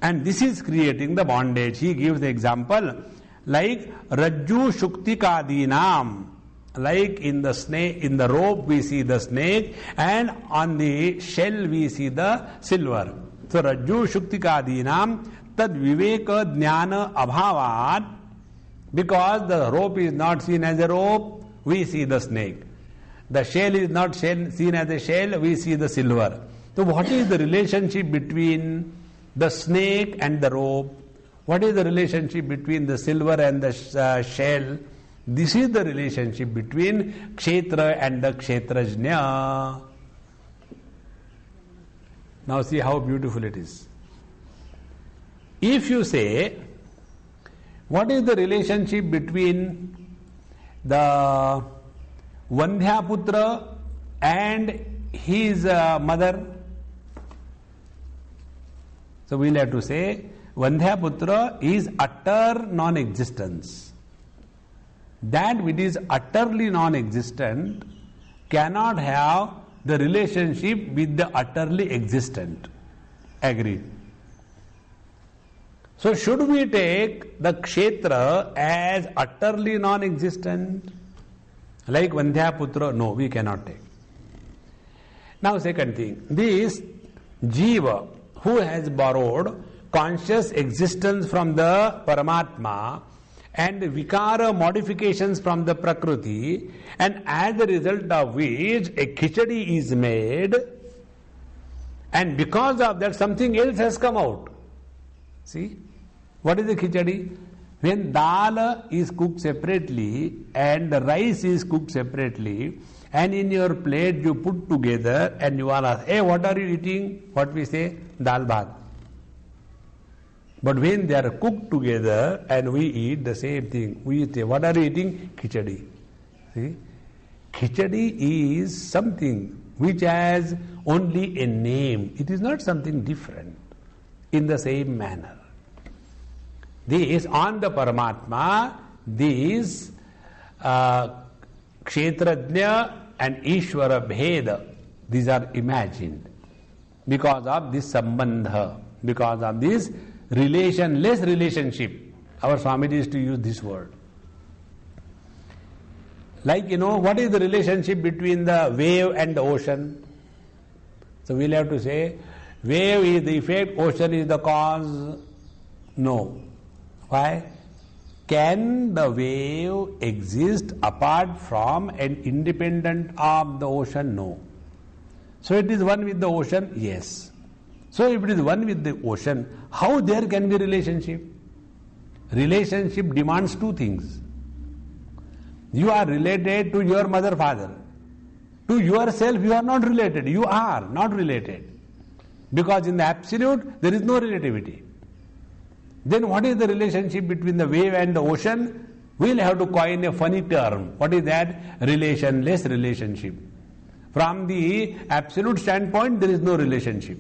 [SPEAKER 1] And this is creating the bondage. He gives the example like Rajju Shuktikadinam. Like in the snake, in the rope we see the snake, and on the shell we see the silver. So Rajju Shuktikadinam tad viveka jnana abhavat, because the rope is not seen as a rope, we see the snake. The shell is not seen as a shell, we see the silver. So what is the relationship between the snake and the rope? What is the relationship between the silver and the shell? This is the relationship between kshetra and the kshetrajna. Now see how beautiful it is. If you say, what is the relationship between the Vandhyaputra and his mother? So we'll have to say, Vandhyaputra is utter non-existence. That which is utterly non-existent cannot have the relationship with the utterly existent. Agreed. So should we take the kshetra as utterly non-existent? Like Vandhyaputra? No, we cannot take. Now second thing, this jiva who has borrowed conscious existence from the Paramatma and vikara modifications from the Prakriti, and as a result of which a khichdi is made, and because of that something else has come out. See, what is the khichdi? When dal is cooked separately and the rice is cooked separately, and in your plate you put together and you are asked, hey, what are you eating? What we say? Dal bhat. But when they are cooked together and we eat the same thing, we say, what are you eating? Khichdi. See? Khichdi is something which has only a name. It is not something different in the same manner. This on the Paramatma, these Kshetrajna and Ishvara Bheda, these are imagined because of this sambandha, because of this relationless relationship. Our Swamiji used to use this word. Like, what is the relationship between the wave and the ocean? So we'll have to say, wave is the effect, ocean is the cause. No. Why? Can the wave exist apart from and independent of the ocean? No. So it is one with the ocean? Yes. So if it is one with the ocean, how there can be relationship? Relationship demands two things. You are related to your mother, father. To yourself you are not related. You are not related. Because in the absolute there is no relativity. Then what is the relationship between the wave and the ocean? We'll have to coin a funny term. What is that? Relationless relationship. From the absolute standpoint, there is no relationship.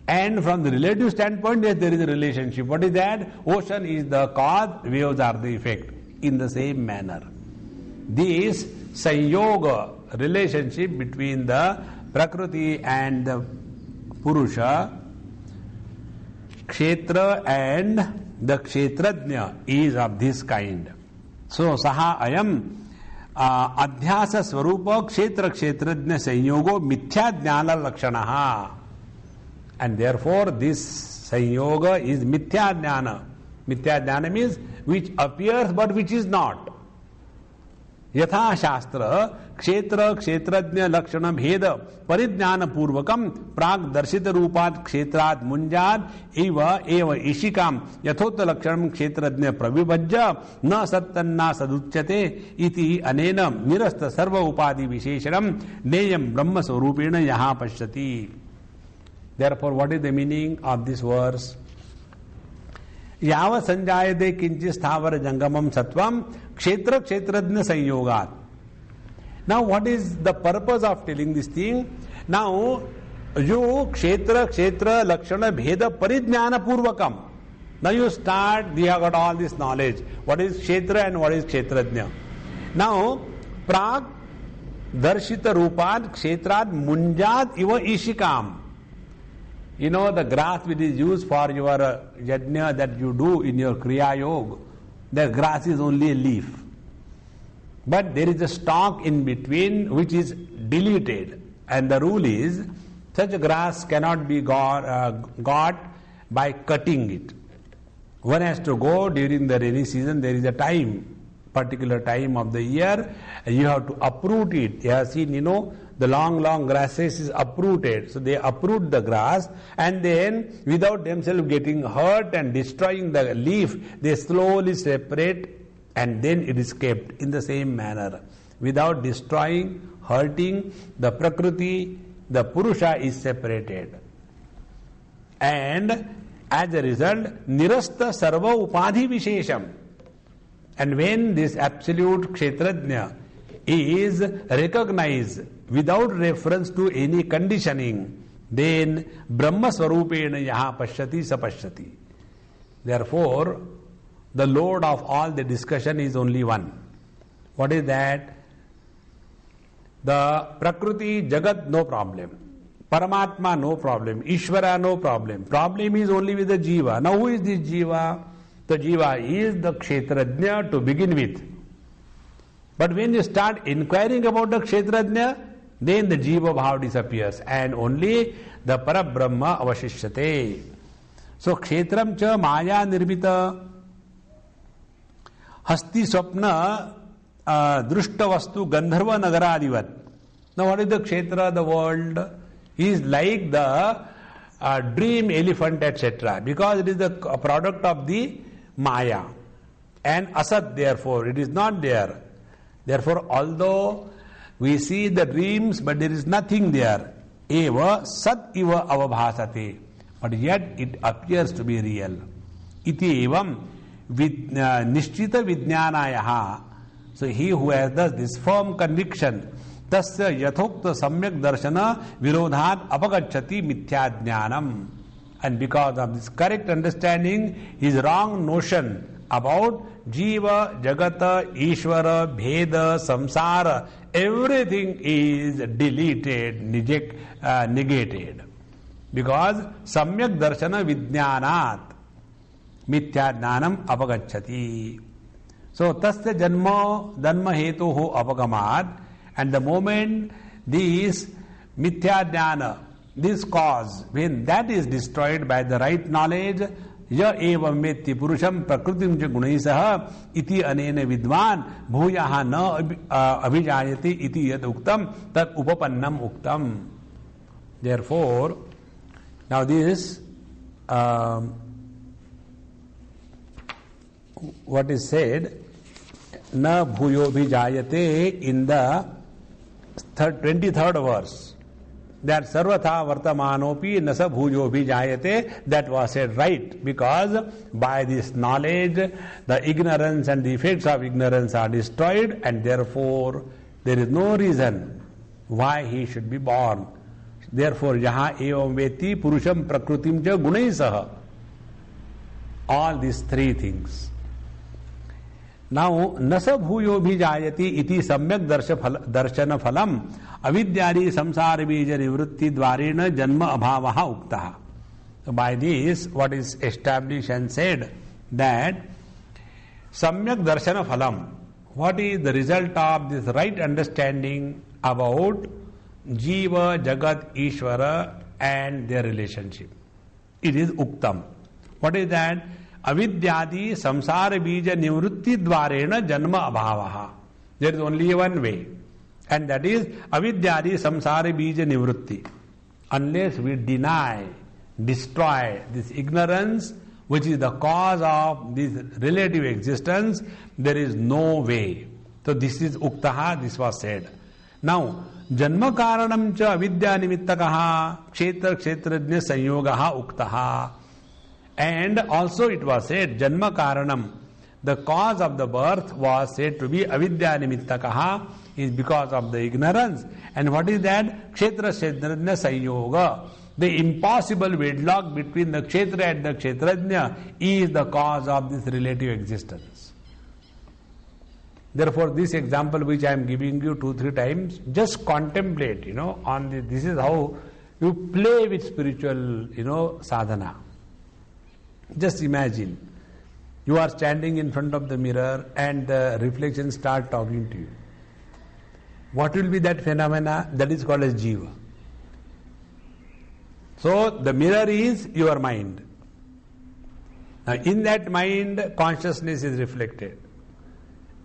[SPEAKER 1] And from the relative standpoint, yes, there is a relationship. What is that? Ocean is the cause, waves are the effect. In the same manner. This Sanyoga, relationship between the Prakriti and the Purusha, Kshetra and the Kshetrajna is of this kind. So, Saha Ayam Adhyasa Swarupa Kshetra Kshetrajna Sanyogo Mithya Jnana Lakshanaha. And therefore, this Sanyoga is Mithya Jnana. Mithya Jnana means which appears but which is not. Yatha Shastra Kshetra Kshetrajna Lakshana Bheda Parijnana Purvakam Prag Darshita Rupat Kshetrat Munjad Eva Ishikam Yathota Lakshanam Kshetrajna Pravibhajya Na Sattanna Saduchyate Iti Anena Nirasta Sarva Upadi Visheshanam Neyam Brahma Swarupena Yaha Pashyati. Therefore, what is the meaning of this verse? Yava sanjayade kinchi sthavara jangamam sattvam kshetra kshetrajna sanyogat. Now, what is the purpose of telling this thing? Now, you kshetra lakshana bheda parijnana purvakam. Now you start, you have got all this knowledge. What is kshetra and what is kshetrajna? Now, prag darshita rupat kshetrat munjat iva ishikam. You know the grass which is used for your yajna that you do in your Kriya Yoga, the grass is only a leaf. But there is a stalk in between which is deleted. And the rule is, such grass cannot be got by cutting it. One has to go during the rainy season, there is a time, particular time of the year, and you have to uproot it. You have seen, the long grasses is uprooted. So they uproot the grass and then without themselves getting hurt and destroying the leaf, they slowly separate and then it is kept in the same manner. Without destroying, hurting, the Prakriti, the Purusha is separated. And as a result, Nirasta Sarva Upadhi Vishesham. And when this absolute Kshetrajna is recognized without reference to any conditioning, then Brahma Swarupena Yaha Pashyati Sapashyati. Therefore, the load of all the discussion is only one. What is that? The Prakriti, Jagat, no problem. Paramatma, no problem. Ishvara, no problem. Problem is only with the Jiva. Now who is this Jiva? The Jiva is the Kshetrajna to begin with. But when you start inquiring about the Kshetrajna, then the Jiva Bhav disappears and only the Parabrahma avashishyate. So Kshetram cha Maya Nirmita Hasti Swapna Drushta Vastu Gandharva Nagaradivat. Now what is the Kshetra, the world? Is like the dream elephant, etc. Because it is the product of the Maya. And Asat, therefore, it is not there. Therefore, although we see the dreams, but there is nothing there. Eva sat iva avabhasate. But yet it appears to be real. Iti evam nishchita vijnanayaha. So he who has thus this firm conviction, tasya yathokta samyak darshana virodhat apagacchati mithya jnanam. And because of this correct understanding, his wrong notion about Jiva, Jagata, Ishvara, Bheda, Samsara, everything is deleted, negated. Because Samyak Darshana Vijnanat Mithya Jnanam Apagacchati. So, Tasya Janma Dhanma Hetuho Apagamat, and the moment this Mithya Jnana, this cause, when that is destroyed by the right knowledge, Ya evam vetti purusham prakritim cha gunaisaha iti anena vidvan bhuyaha na abhijayati iti yad uktam tat upapannam uktam. Therefore, now this what is said, na bhuyo bhijayate, in the 23rd verse, that sarvatha vartamanopi nasa bhujo bhijayate, that was said right, because by this knowledge the ignorance and the effects of ignorance are destroyed, and therefore there is no reason why he should be born. Therefore, yaha evam veti purusham prakrutim cha gunaisaha. All these three things. Now, nasa bhuyo bhijayati iti samyak darshana phalam avidyari samsara bija nivrutti dvarena janma abhavaha uktaha. So by this, what is established and said, that samyak darshana phalam, what is the result of this right understanding about Jiva, Jagat, Ishvara and their relationship? It is uktam. What is that? Avidyadi samsara bija nivrutti dvarena janma abhavaha. There is only one way, and that is avidyadi samsara bija nivrutti. Unless we deny, destroy this ignorance, which is the cause of this relative existence, there is no way. So this is uktaha, this was said. Now, janma karanam cha avidya nimittakaha kshetra kshetrajna sanyogaha uktaha. And also it was said, janma karanam, the cause of the birth was said to be avidya nimittakaha, is because of the ignorance. And what is that? Kshetra kshetrajna sanyoga. The impossible wedlock between the kshetra and the kshetrajna is the cause of this relative existence. Therefore, this example which I am giving you 2-3 times, just contemplate, on this. This is how you play with spiritual, sadhana. Just imagine, you are standing in front of the mirror and the reflection starts talking to you. What will be that phenomena? That is called as Jiva. So, the mirror is your mind. Now, in that mind, consciousness is reflected.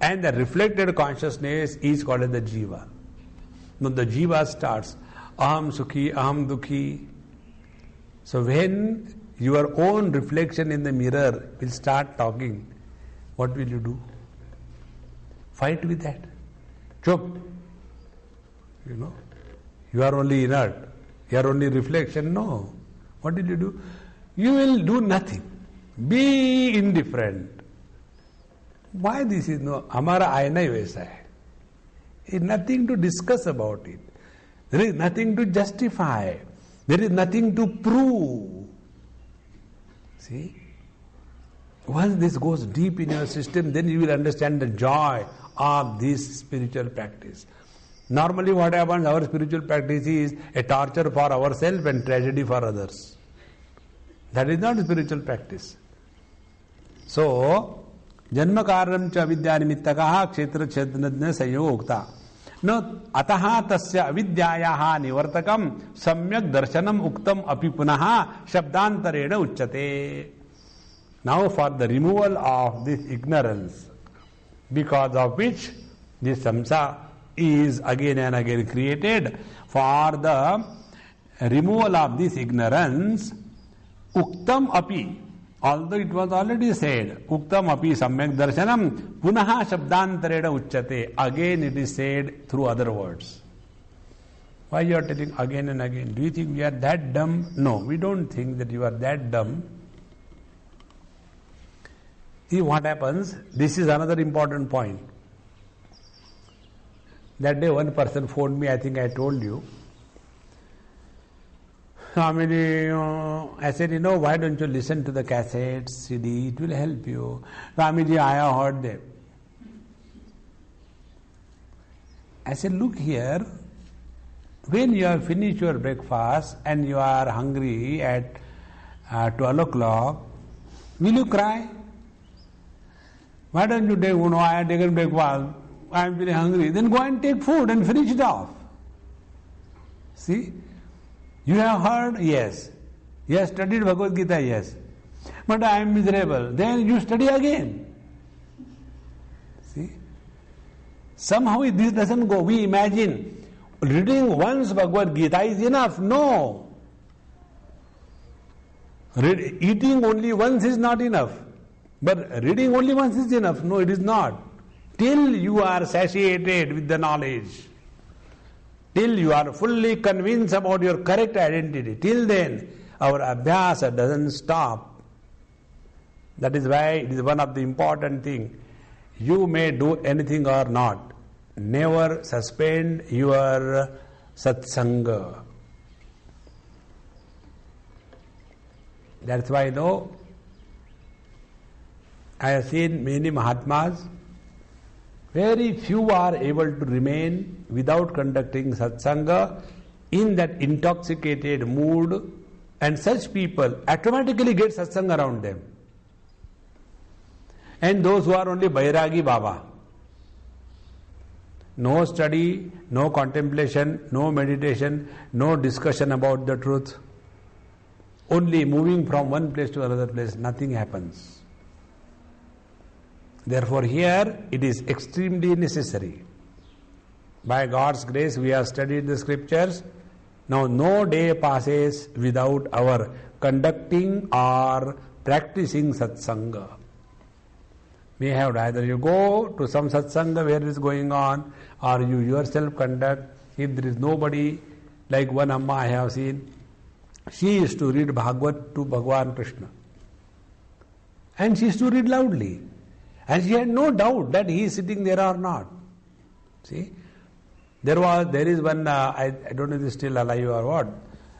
[SPEAKER 1] And the reflected consciousness is called as the Jiva. Now, the Jiva starts, aham sukhi, aham dukhi. So, when your own reflection in the mirror will start talking, what will you do? Fight with that. Chup. You are only inert. You are only reflection. No. What will you do? You will do nothing. Be indifferent. Why this is no? Hamara aina hi waisa hai. There is nothing to discuss about it. There is nothing to justify. There is nothing to prove. See? Once this goes deep in your system, then you will understand the joy of this spiritual practice. Normally what happens, our spiritual practice is a torture for ourselves and tragedy for others. That is not spiritual practice. So, janma karanam cha avidya nimittakaha kshetra kshetrajna sanyoga ukta. No, ataha tasya avidyayaha nivartakam samyak darshanam uktam api punaha shabdantarena uchyate. Now for the removal of this ignorance, because of which this samsara is again and again created, for the removal of this ignorance, uktam api, although it was already said, uktam api samyak darshanam punaha shabdantarena uchyate, again it is said through other words. Why you are telling again and again? Do you think we are that dumb? No, we don't think that you are that dumb. See what happens, this is another important point. That day one person phoned me, I think I told you. Swamiji, I said, why don't you listen to the cassettes, CD, it will help you. Swamiji, I have heard them. I said, look here, when you have finished your breakfast and you are hungry at 12 o'clock, will you cry? Why don't you take, I have taken breakfast, I am very hungry. Then go and take food and finish it off. See? You have heard? Yes. You have studied Bhagavad Gita? Yes. But I am miserable. Then you study again. See? Somehow this doesn't go. We imagine reading once Bhagavad Gita is enough. No. Eating only once is not enough. But reading only once is enough. No, it is not. Till you are satiated with the knowledge, till you are fully convinced about your correct identity, till then our abhyasa doesn't stop. That is why it is one of the important things. You may do anything or not. Never suspend your satsanga. That's why I have seen many Mahatmas, very few are able to remain without conducting satsanga in that intoxicated mood, and such people automatically get satsanga around them. And those who are only Bairagi Baba, no study, no contemplation, no meditation, no discussion about the truth, only moving from one place to another place, nothing happens. Therefore here it is extremely necessary. By God's grace we have studied the scriptures. Now no day passes without our conducting or practicing satsanga. We have either you go to some satsanga where it is going on, or you yourself conduct. If there is nobody, like one Amma I have seen, she used to read Bhagavad to Bhagavan Krishna. And she used to read loudly. And she had no doubt that he is sitting there or not. See? There is one, I don't know if he is still alive or what.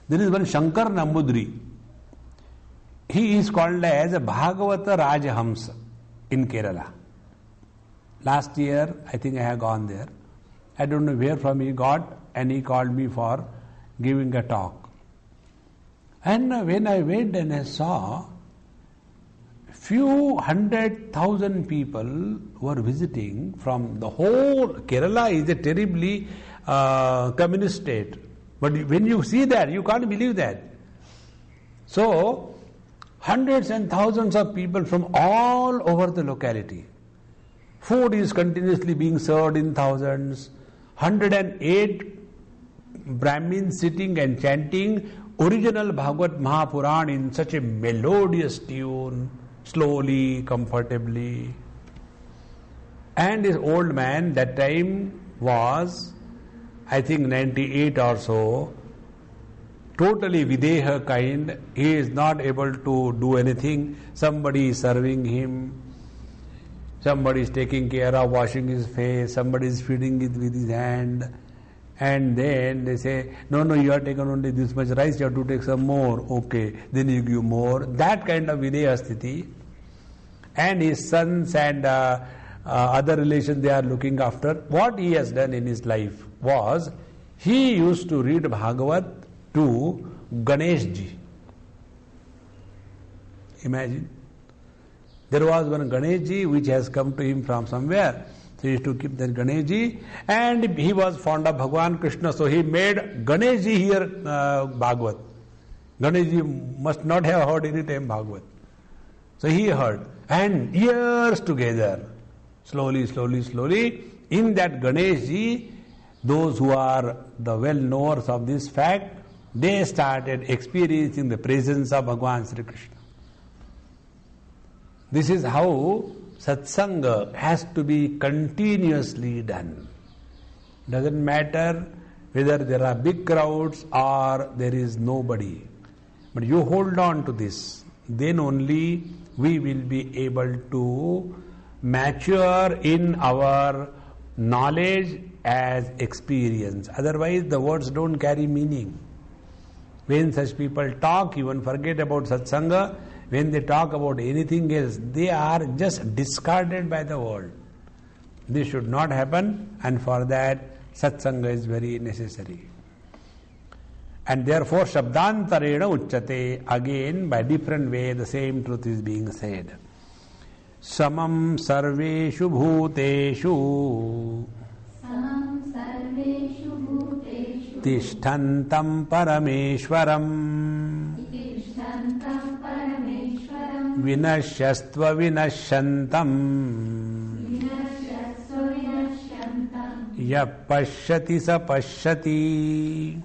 [SPEAKER 1] There is one Shankar Nambudri. He is called as a Bhagavata Rajhamsa in Kerala. Last year, I think I have gone there. I don't know where from he got, and he called me for giving a talk. And when I went and I saw, few 100,000 people were visiting from the whole. Kerala is a terribly communist state. But when you see that, you can't believe that. So, hundreds and thousands of people from all over the locality. Food is continuously being served in thousands. 108 Brahmins sitting and chanting original Bhagavad Mahapuran in such a melodious tune, slowly, comfortably. And this old man, that time was, I think 98 or so, totally videha kind. He is not able to do anything. Somebody is serving him. Somebody is taking care of washing his face. Somebody is feeding it with his hand. And then they say, no, you have taken only this much rice, you have to take some more. Okay, then you give more. That kind of videha sthiti. And his sons and other relations, they are looking after. What he has done in his life was, he used to read Bhagavad to Ganeshji. Imagine. There was one Ganeshji which has come to him from somewhere. So he used to keep that Ganeshji, and he was fond of Bhagavan Krishna, so he made Ganeshji hear Bhagavad. Ganeshji must not have heard any time Bhagavad. So he heard, and years together, slowly, in that Ganeshji, those who are the well-knowers of this fact, they started experiencing the presence of Bhagavan Sri Krishna. This is how satsanga has to be continuously done. Doesn't matter whether there are big crowds or there is nobody. But you hold on to this, then only we will be able to mature in our knowledge as experience. Otherwise the words don't carry meaning. when such people talk, even forget about Satsanga, when they talk about anything else, they are just discarded by the world. This should not happen, and for that, Satsanga is very necessary. And therefore, Shabdantarena Uchate, again by different way, the same truth is being said. Samam Sarveshu Bhuteshu Tishtantam Parameshwaram Vinashyastva Vinashyantam Yapashyati Sapashyati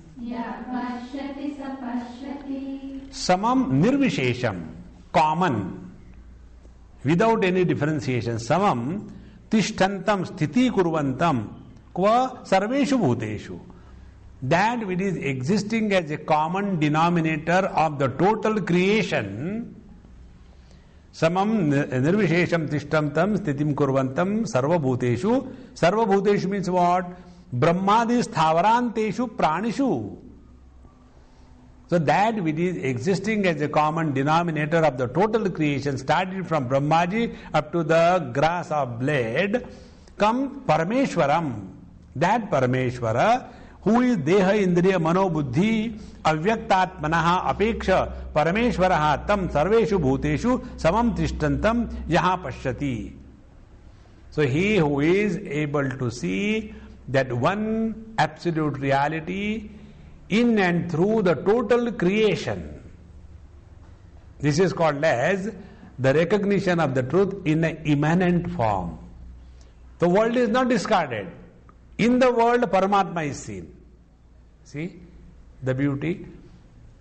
[SPEAKER 1] Samam Nirvishesham, common, without any differentiation. Samam Tishtantam Sthiti Kurvantam Kva Sarveshu Bhuteshu. That which is existing as a common denominator of the total creation. Samam Nirvishesham Tishtantam Sthitim Kurvantam Sarva Bhuteshu. Sarva Bhuteshu means what? Brahmadi Sthavaranteshu Pranishu. So that which is existing as a common denominator of the total creation, started from Brahmaji up to the grass of blade, come Parameshwaram. That Parameshwara, who is Deha Indriya Mano Buddhi Avyaktatmanaha Apeksha Parameshwaraha Tam Sarveshu Bhuteshu Samam Tishtantam Yaha Pashyati. So he who is able to see that one absolute reality in and through the total creation. This is called as the recognition of the truth in an immanent form. The world is not discarded. In the world, Paramatma is seen. See the beauty?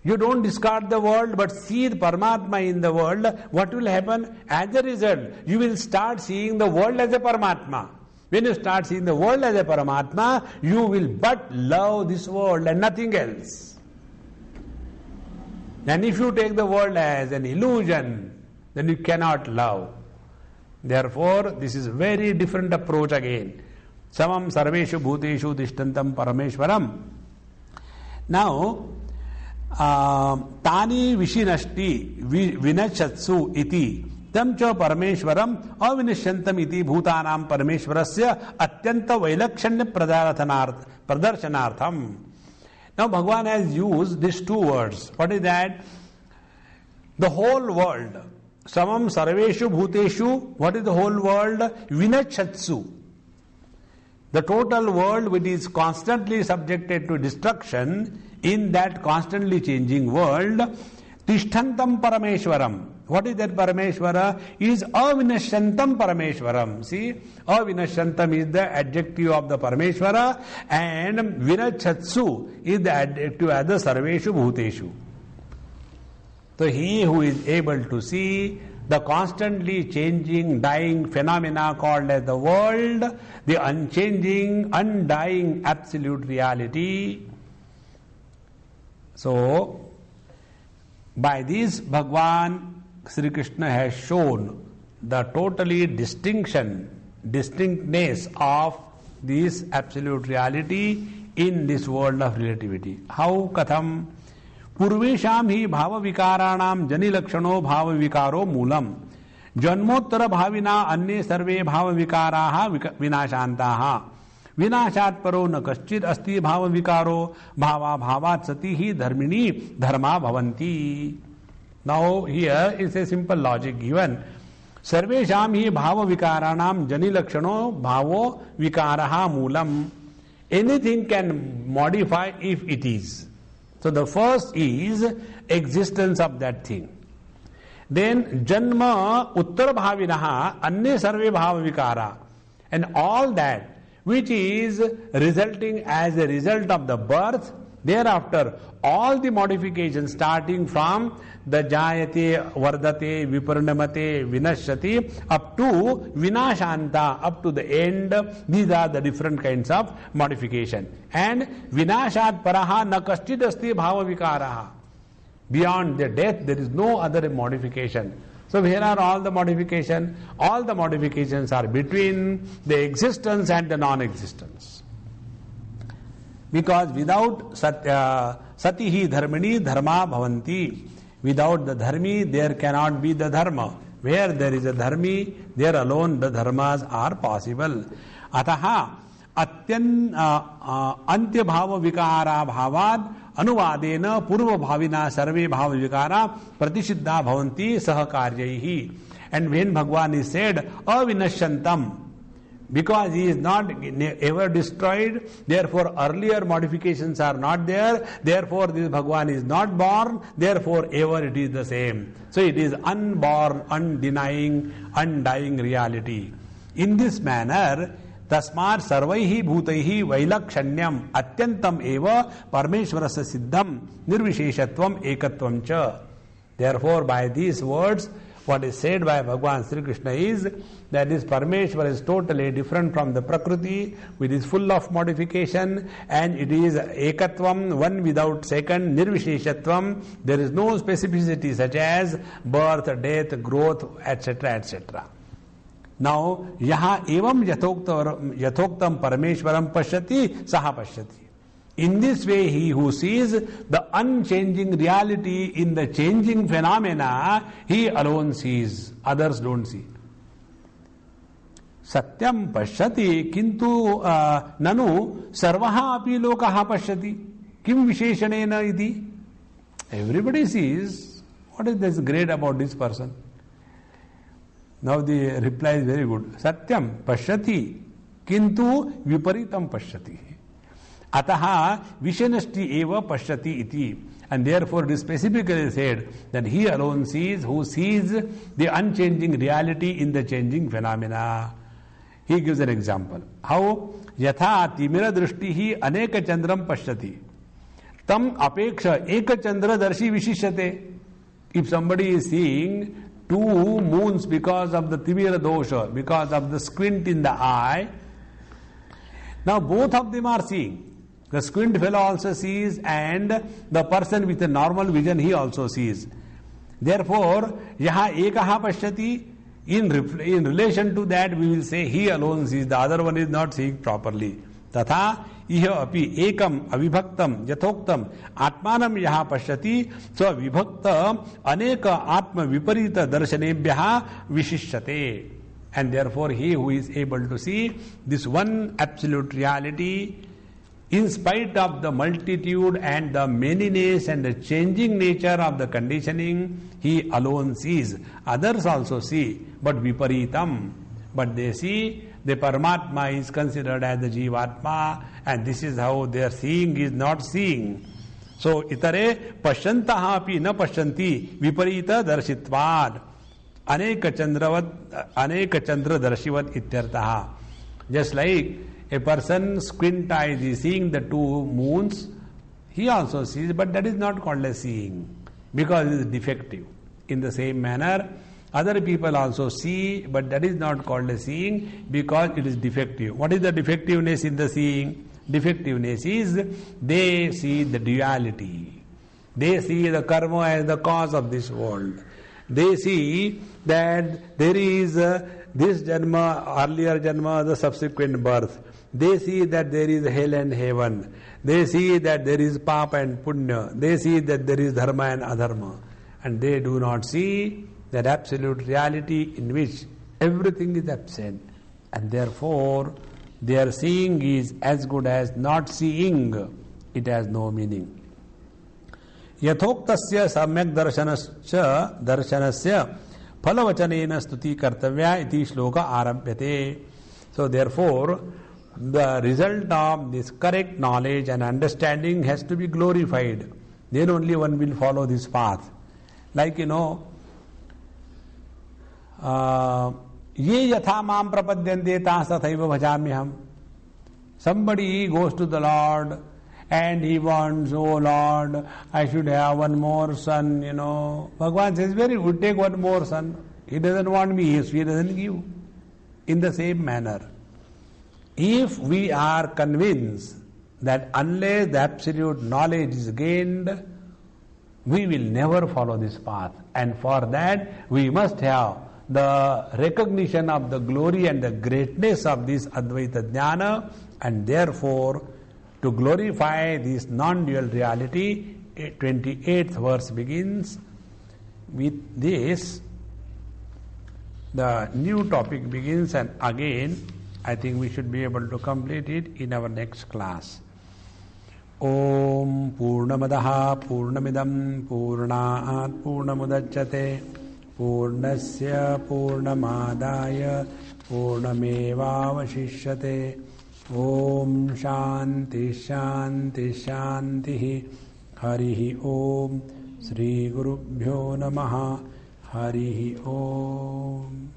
[SPEAKER 1] You don't discard the world but see the Paramatma in the world. What will happen? As a result, you will start seeing the world as a Paramatma. When you start seeing the world as a Paramatma, you will but love this world and nothing else. And if you take the world as an illusion, then you cannot love. Therefore, this is a very different approach again. Samam Sarveshu Bhuteshu Dishtantam Parameshwaram. Now, Tani Vishinashti Vinachatsu Iti Tamcha Parameshwaram Avinishyantam Iti Bhutanam Parameshwarasya Atyanta Vailakshanya Pradarshanartham. Now Bhagavan has used these two words. What is that? The whole world. Samam Sarveshu Bhuteshu. What is the whole world? Vinachatsu. The total world which is constantly subjected to destruction, in that constantly changing world, Tishtantam Parameshwaram. What is that Parameshwara? Is Avinashyantam Parameshwaram. See, Avinashyantam is the adjective of the Parameshwara and Vinachatsu is the adjective of the Sarveshu Bhuteshu. So he who is able to see the constantly changing, dying phenomena called as the world, the unchanging, undying absolute reality. So, by this Bhagavan Sri Krishna has shown the totally distinctness of this absolute reality in this world of relativity. How katham? Purvesham hi bhava vikaranam jani lakshano bhava vikaro moolam. Janmottara bhavina anye sarve bhava vikaraha vinashantaha. Vinashat paro na kaschid asti bhava vikaro bhava bhavat sati hi dharmini dharma bhavanti. Now here is a simple logic given. Sarvesham hi bhava vikaranam jani lakshano bhavo vikaraha moolam. Anything can modify if it is. So the first is existence of that thing. Then janma uttara bhavinaha anye sarve bhava vikara. And all that which is resulting as a result of the birth, thereafter all the modifications starting from the jayate, vardate, viparnamate, vinashyati up to vinashanta, up to the end. These are the different kinds of modification. And vinashat paraha na kaschid asti bhava vikaraha. Beyond the death there is no other modification. So here are all the modifications. All the modifications are between the existence and the non-existence. Because without satihi dharmini dharma bhavanti. Without the dharmi, there cannot be the dharma. Where there is a dharmi, there alone the dharmas are possible. Ataha अंत्य भाव विकारा भावाद अनुवादेन पूर्व भाविना सर्वे भाव विकारा प्रतिषिद्धा भवन्ति सहकार्यैहि. And when Bhagwan is said avinashyantam, because he is not ever destroyed, therefore earlier modifications are not there, therefore this Bhagwan is not born, therefore ever it is the same. So it is unborn, undenying, undying reality. In this manner, तस्मात् सर्वैहि भूतैहि वैलक्षण्यम अत्यंतम एव परमेश्वरस्य सिद्धम निर्विशेषत्वम एकत्वम च. Therefore, by these words, what is said by Bhagwan Sri Krishna is that this Parmeshwar is totally different from the Prakriti, which is full of modification, and it is ekatvam, one without second, nirvisheshatvam. There is no specificity such as birth, death, growth, etc., etc. Now, yaha evam yathoktam parameshwaram pashyati saha pashyati. In this way, he who sees the unchanging reality in the changing phenomena, he alone sees, others don't see. Satyam pashyati kintu nanu sarvaha api lokaha pashyati kim visheshanena iti. Everybody sees. What is this great about this person? Now the reply is very good. Satyam pashyati kintu viparitam pashyati. Ataha vishanasti eva pashyati iti. And therefore it is specifically said that he alone sees, who sees the unchanging reality in the changing phenomena. He gives an example. How? Yatha timira drishtihi aneka chandram pashyati. Tam apeksha eka chandra darshi vishishyate. If somebody is seeing two moons because of the timira dosha, because of the squint in the eye, now both of them are seeing. The squint fellow also sees, and the person with a normal vision, he also sees. Therefore, yaha ekaha pashyati, in relation to that we will say he alone sees, the other one is not seeing properly. Tatha iha api ekam avibhaktam yathoktam atmanam yaha pashyati so vibhakta aneka atma viparita darshanebhyaha vishishyate. And therefore he who is able to see this one absolute reality, in spite of the multitude and the maniness and the changing nature of the conditioning, he alone sees. Others also see, but viparitam. But they see the Paramatma is considered as the Jivatma, and this is how their seeing is not seeing. So, itare pashyantaha api na pashyanti viparita darshitvad aneka chandra darshivat ityartaha. Just like a person squint eyes is seeing the two moons, he also sees, but that is not called as seeing, because it is defective. In the same manner, other people also see, but that is not called as seeing because it is defective. What is the defectiveness in the seeing? Defectiveness is they see the duality. They see the karma as the cause of this world. They see that there is this janma, earlier janma, the subsequent birth. They see that there is hell and heaven. They see that there is papa and punya. They see that there is dharma and adharma. And they do not see that absolute reality in which everything is absent, and therefore their seeing is as good as not seeing. It has no meaning. Yathoktasya samyak darshanasya phalavachanena stuti kartavya iti shloka arabhyate. So therefore, the result of this correct knowledge and understanding has to be glorified. Then only one will follow this path. Like, ye yatha mam prapadyante tasathaiva bhajamyaham. Somebody goes to the Lord and he wants, oh Lord, I should have one more son, Bhagavan says, very good, take one more son. He doesn't want me, he doesn't give. In the same manner, if we are convinced that unless the absolute knowledge is gained, we will never follow this path. And for that, we must have the recognition of the glory and the greatness of this Advaita Jnana, and therefore to glorify this non-dual reality, 28th verse begins. With this, the new topic begins, and again, I think we should be able to complete it in our next class. Om Purnamadaha Purnamidam Purnaat Purnamudachyate Purnasya Purnamadaya Purnamevavashishyate. Om Shanti Shanti Shanti. Harihi Om. Shri Gurubhyo Namaha. Harihi Om.